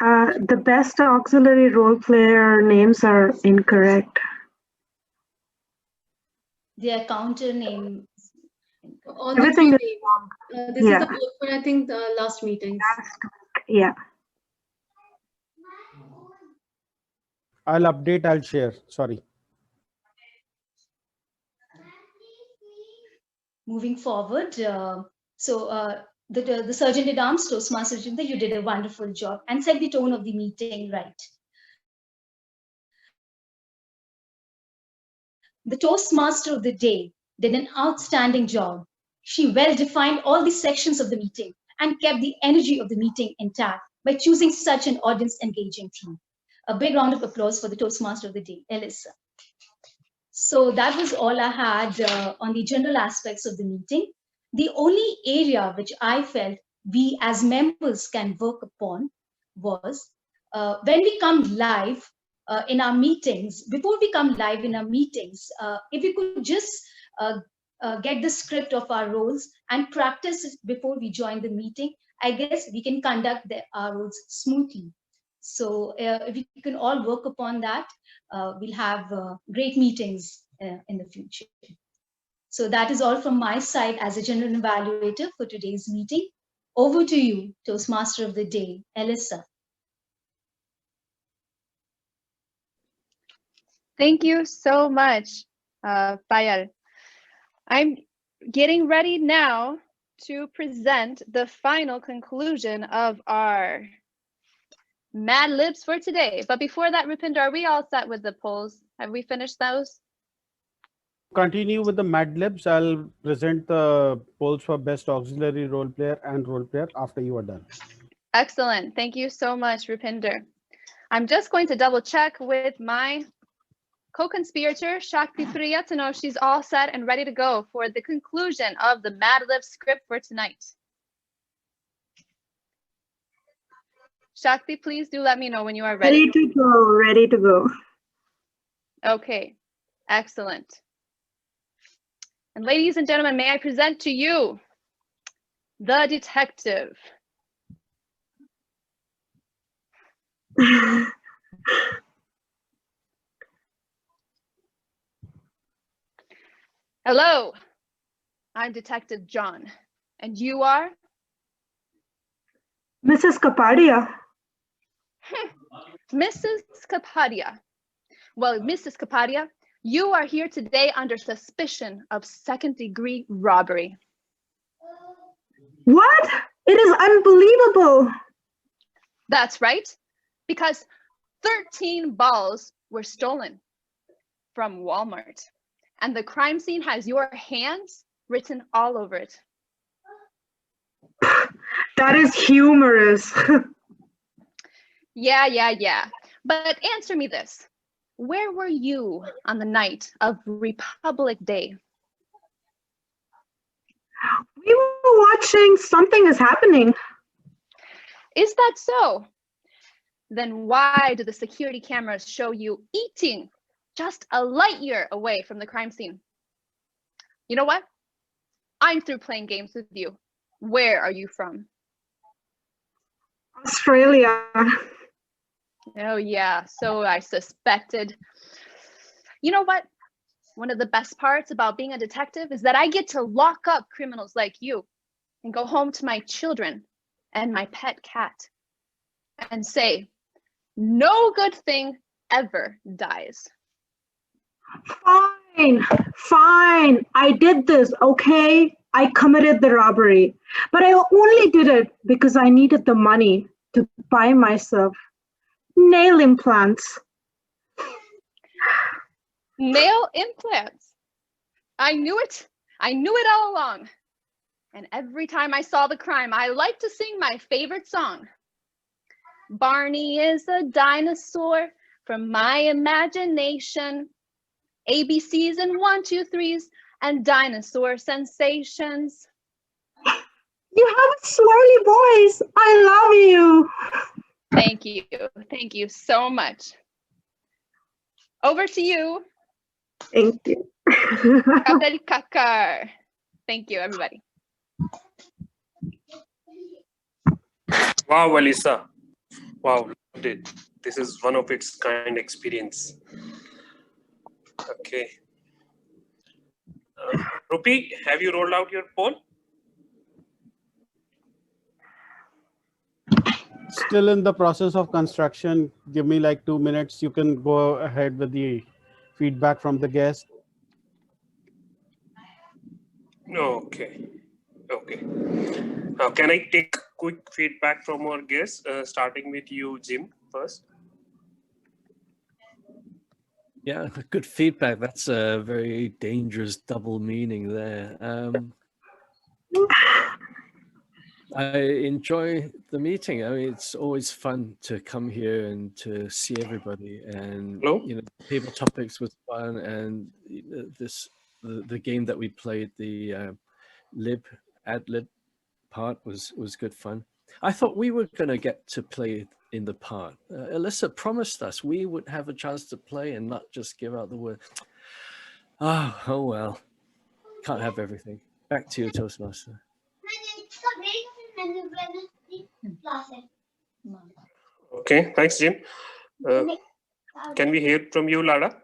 The best auxiliary role player names are incorrect. Their counter name. All Everything the is three wrong. names. This is the board for, I think, the last meetings. Yeah. I'll update, I'll share. Sorry. Moving forward, the Sergeant at Arms, Toastmaster, you did a wonderful job and set the tone of the meeting right. The Toastmaster of the day did an outstanding job. She well defined all the sections of the meeting and kept the energy of the meeting intact by choosing such an audience engaging theme. A big round of applause for the Toastmaster of the day, Elisa. So that was all I had on the general aspects of the meeting. The only area which I felt we as members can work upon was when we come live in our meetings, before we come live in our meetings, if we could just get the script of our roles and practice it before we join the meeting, I guess we can conduct our roads smoothly. So if we can all work upon that, we'll have great meetings in the future. So that is all from my side as a general evaluator for today's meeting. Over to you, Toastmaster of the Day, Elisa. Thank you so much, Payal. I'm getting ready now to present the final conclusion of our Mad Libs for today. But before that, Rupinder, are we all set with the polls? Have we finished those? Continue with the Mad Libs. I'll present the polls for best auxiliary role player and role player after you are done. Excellent. Thank you so much, Rupinder. I'm just going to double check with my co-conspirator, Shakti Priya, to know if she's all set and ready to go for the conclusion of the Mad Lib script for tonight. Shakti, please do let me know when you are ready. Ready to go, ready to go. Okay, excellent. And ladies and gentlemen, may I present to you the detective. Hello, I'm Detective John, and you are? Mrs. Kapadia. Mrs. Kapadia. Well, Mrs. Kapadia, you are here today under suspicion of second-degree robbery. What? It is unbelievable. That's right, because 13 balls were stolen from Walmart, and the crime scene has your hands written all over it. That is humorous. Yeah. But answer me this. Where were you on the night of Republic Day? We were watching Something Is Happening. Is that so? Then why do the security cameras show you eating just a light year away from the crime scene? You know what? I'm through playing games with you. Where are you from? Australia. Oh yeah, so I suspected. You know what? One of the best parts about being a detective is that I get to lock up criminals like you and go home to my children and my pet cat and say, no good thing ever dies. Fine. I did this, okay? I committed the robbery. But I only did it because I needed the money to buy myself nail implants. Nail implants. I knew it. I knew it all along. And every time I saw the crime, I liked to sing my favorite song. Barney is a dinosaur from my imagination. ABCs and 1, 2, 3s and dinosaur sensations. You have a swirly voice. I love you. Thank you. Thank you so much. Over to you. Thank you. Kapel Kakar. Thank you, everybody. Wow, Alisa. Wow, loved it. This is one of its kind experience. Okay. Rupi, have you rolled out your poll? Still in the process of construction. Give me like 2 minutes. You can go ahead with the feedback from the guest. Okay. Can I take quick feedback from our guests, starting with you, Jim, first? Yeah, good feedback. That's a very dangerous double meaning there. I enjoy the meeting. I mean, it's always fun to come here and to see everybody. And you know, table topics was fun, and the game that we played, the ad lib part was good fun. I thought we were going to get to play in the part. Elisa promised us we would have a chance to play and not just give out the word. Oh well, can't have everything. Back to you, Toastmaster. Okay, thanks, Jim. Can we hear from you, Lada?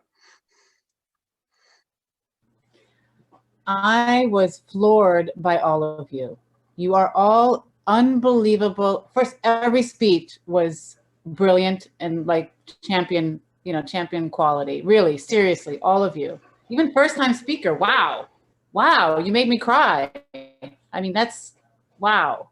I was floored by all of you. You are all unbelievable. First, every speech was brilliant and like champion, champion quality. Really, seriously, all of you. Even first-time speaker. Wow. Wow, you made me cry. I mean, that's wow.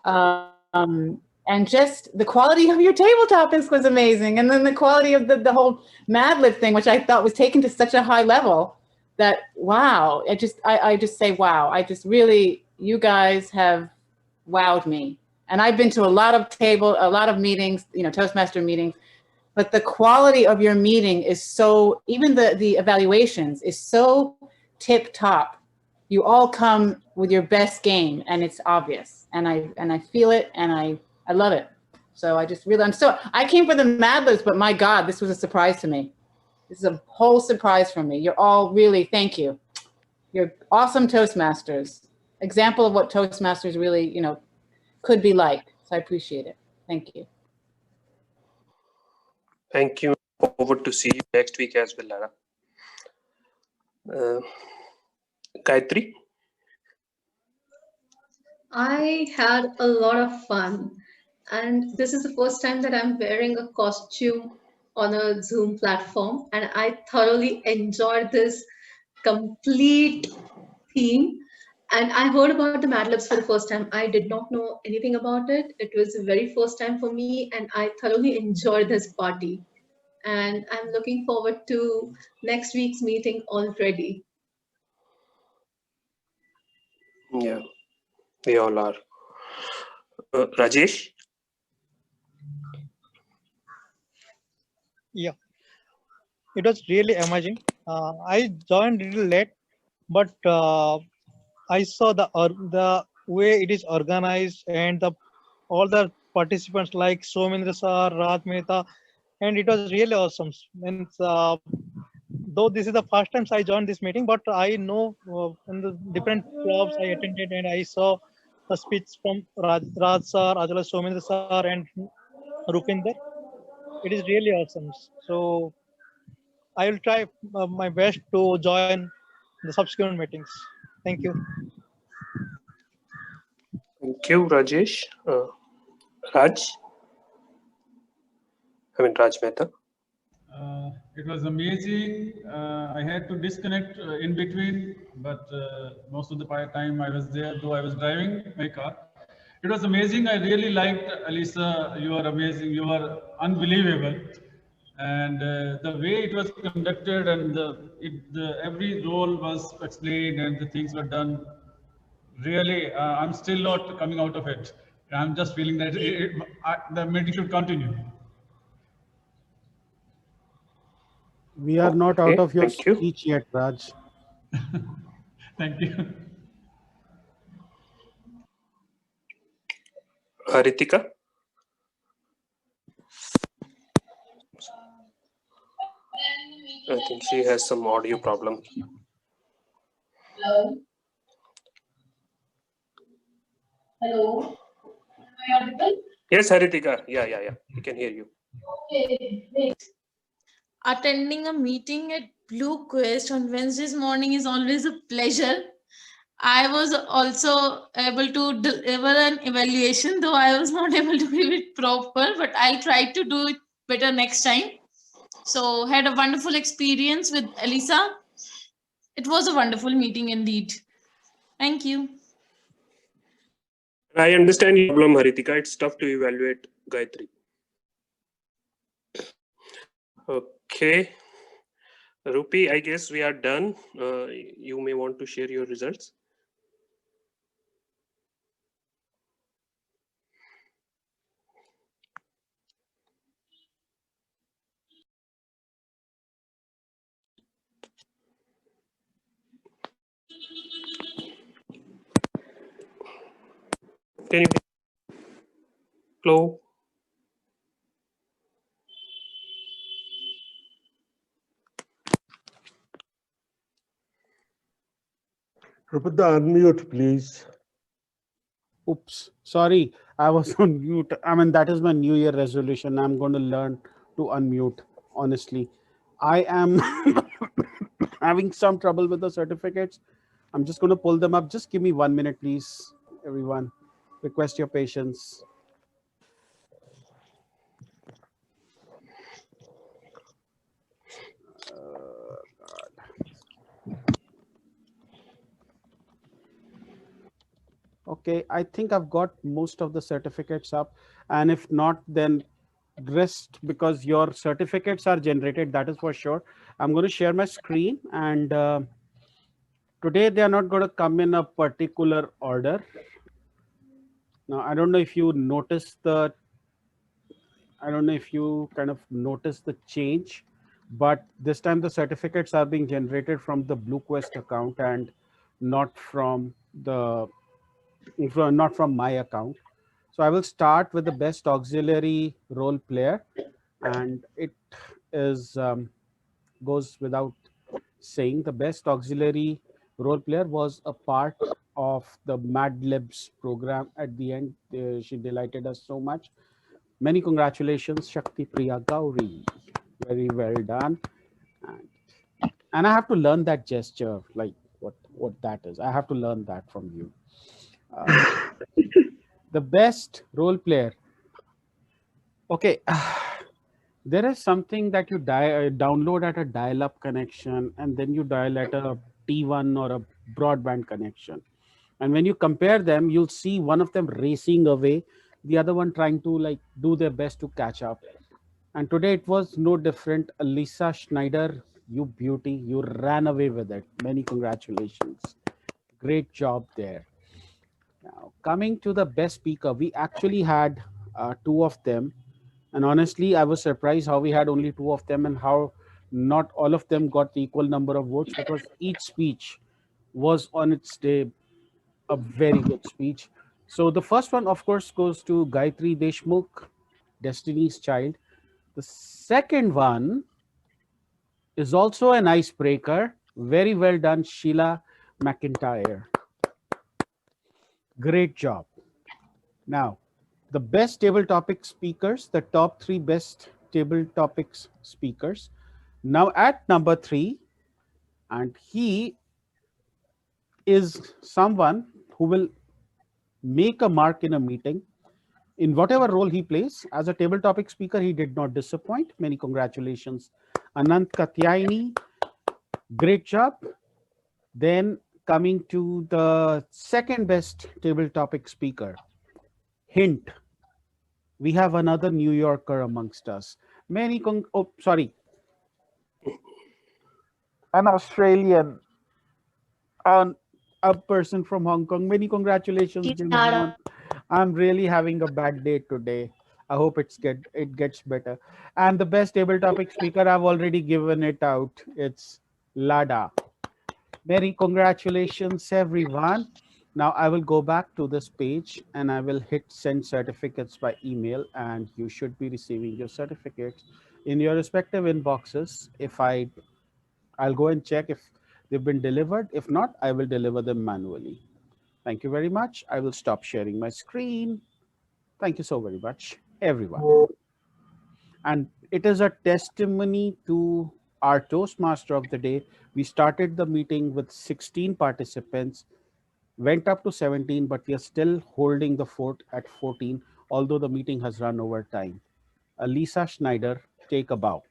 And just the quality of your table topics was amazing. And then the quality of the whole Mad Lib thing, which I thought was taken to such a high level that, wow, I just say, wow, I just really, you guys have wowed me. And I've been to a lot of meetings, Toastmaster meetings, but the quality of your meeting is so, even the evaluations is so tip top. You all come with your best game and it's obvious. And I feel it and I love it. So I just really, I came for the Mad Libs, but my God, this was a surprise to me. This is a whole surprise for me. You're all really, thank you. You're awesome Toastmasters. Example of what Toastmasters really, could be like. So I appreciate it. Thank you. Thank you. Forward to see you next week as well, Lara. Gayatri? I had a lot of fun, and this is the first time that I'm wearing a costume on a Zoom platform, and I thoroughly enjoyed this complete theme. And I heard about the Mad Libs for the first time. I did not know anything about it. It was the very first time for me, and I thoroughly enjoyed this party. And I'm looking forward to next week's meeting already. Yeah, we all are. Rajesh? Yeah, it was really amazing. I joined a little late, but I saw the way it is organized and all the participants like Somendra sir, Raj Mehta, and it was really awesome. And though this is the first time I joined this meeting, but I know in the different clubs I attended and I saw a speech from Raj sir, as well as Somendra sir and Rupinder. It is really awesome. So I will try my best to join the subsequent meetings. Thank you. Thank you, Rajesh. Raj Mehta. It was amazing. I had to disconnect in between, but most of the time I was there, though I was driving my car. It was amazing. I really liked Alisa. You are amazing. You are unbelievable. And the way it was conducted and every role was explained and the things were done. Really, I'm still not coming out of it. I'm just feeling that the meeting should continue. We are not out of your thank you. speech yet, Raj. Thank you. Ritika? I think she has some audio problem. Hello. Hello. Am I audible? Yes, Haritika. Yeah. We can hear you. Okay. Great. Attending a meeting at Blue Quest on Wednesdays morning is always a pleasure. I was also able to deliver an evaluation, though I was not able to give it proper, but I'll try to do it better next time. So had a wonderful experience with Elisa. It was a wonderful meeting indeed. Thank you. I understand your problem, Haritika. It's tough to evaluate Gayatri. Okay. Rupi, I guess we are done. You may want to share your results. Can you hello? Rupita, unmute, please. Oops, sorry. I was on mute. I mean, that is my New Year resolution. I'm going to learn to unmute, honestly. I am having some trouble with the certificates. I'm just going to pull them up. Just give me 1 minute, please, everyone. Request your patience. Okay, I think I've got most of the certificates up. And if not, then rest, because your certificates are generated, that is for sure. I'm going to share my screen, and today they are not going to come in a particular order. Now, I don't know if you kind of notice the change, but this time the certificates are being generated from the Blue Quest account and not from not from my account. So I will start with the best auxiliary role player, and it is goes without saying, the best auxiliary role player was a part of the Mad Libs program at the end. She delighted us so much. Many congratulations, Shakti Priya Gauri. Very well done. And, and I have to learn that gesture, like what that is. I have to learn that from you. Uh, the best role player. Okay, there is something that you download at a dial-up connection, and then you dial at a T1 or a broadband connection. And when you compare them, you'll see one of them racing away, the other one trying to like do their best to catch up. And today it was no different. Elisa Schneider, you beauty, you ran away with it. Many congratulations. Great job there. Now, coming to the best speaker, we actually had two of them. And honestly, I was surprised how we had only two of them and how not all of them got the equal number of votes, because each speech was on its day a very good speech. So the first one, of course, goes to Gayatri Deshmukh, Destiny's Child. The second one is also an icebreaker. Very well done, Sheila McIntyre. Great job. Now, the best table topic speakers, the top three best table topics speakers. Now at number 3, and he is someone who will make a mark in a meeting in whatever role he plays. As a table topic speaker, he did not disappoint. Many congratulations, Anant Katyayani. Great job. Then coming to the second best table topic speaker, hint, we have another New Yorker amongst us. An Australian, and a person from Hong Kong. Many congratulations, James Bond. I'm really having a bad day today. I hope it gets better. And the best table topic speaker, I've already given it out. It's Lada. Many congratulations, everyone. Now I will go back to this page and I will hit send certificates by email, and you should be receiving your certificates in your respective inboxes. I'll go and check if they've been delivered. If not, I will deliver them manually. Thank you very much. I will stop sharing my screen. Thank you so very much, everyone. And it is a testimony to our Toastmaster of the day. We started the meeting with 16 participants, went up to 17, but we are still holding the fort at 14, although the meeting has run over time. Alisa Schneider, take a bow.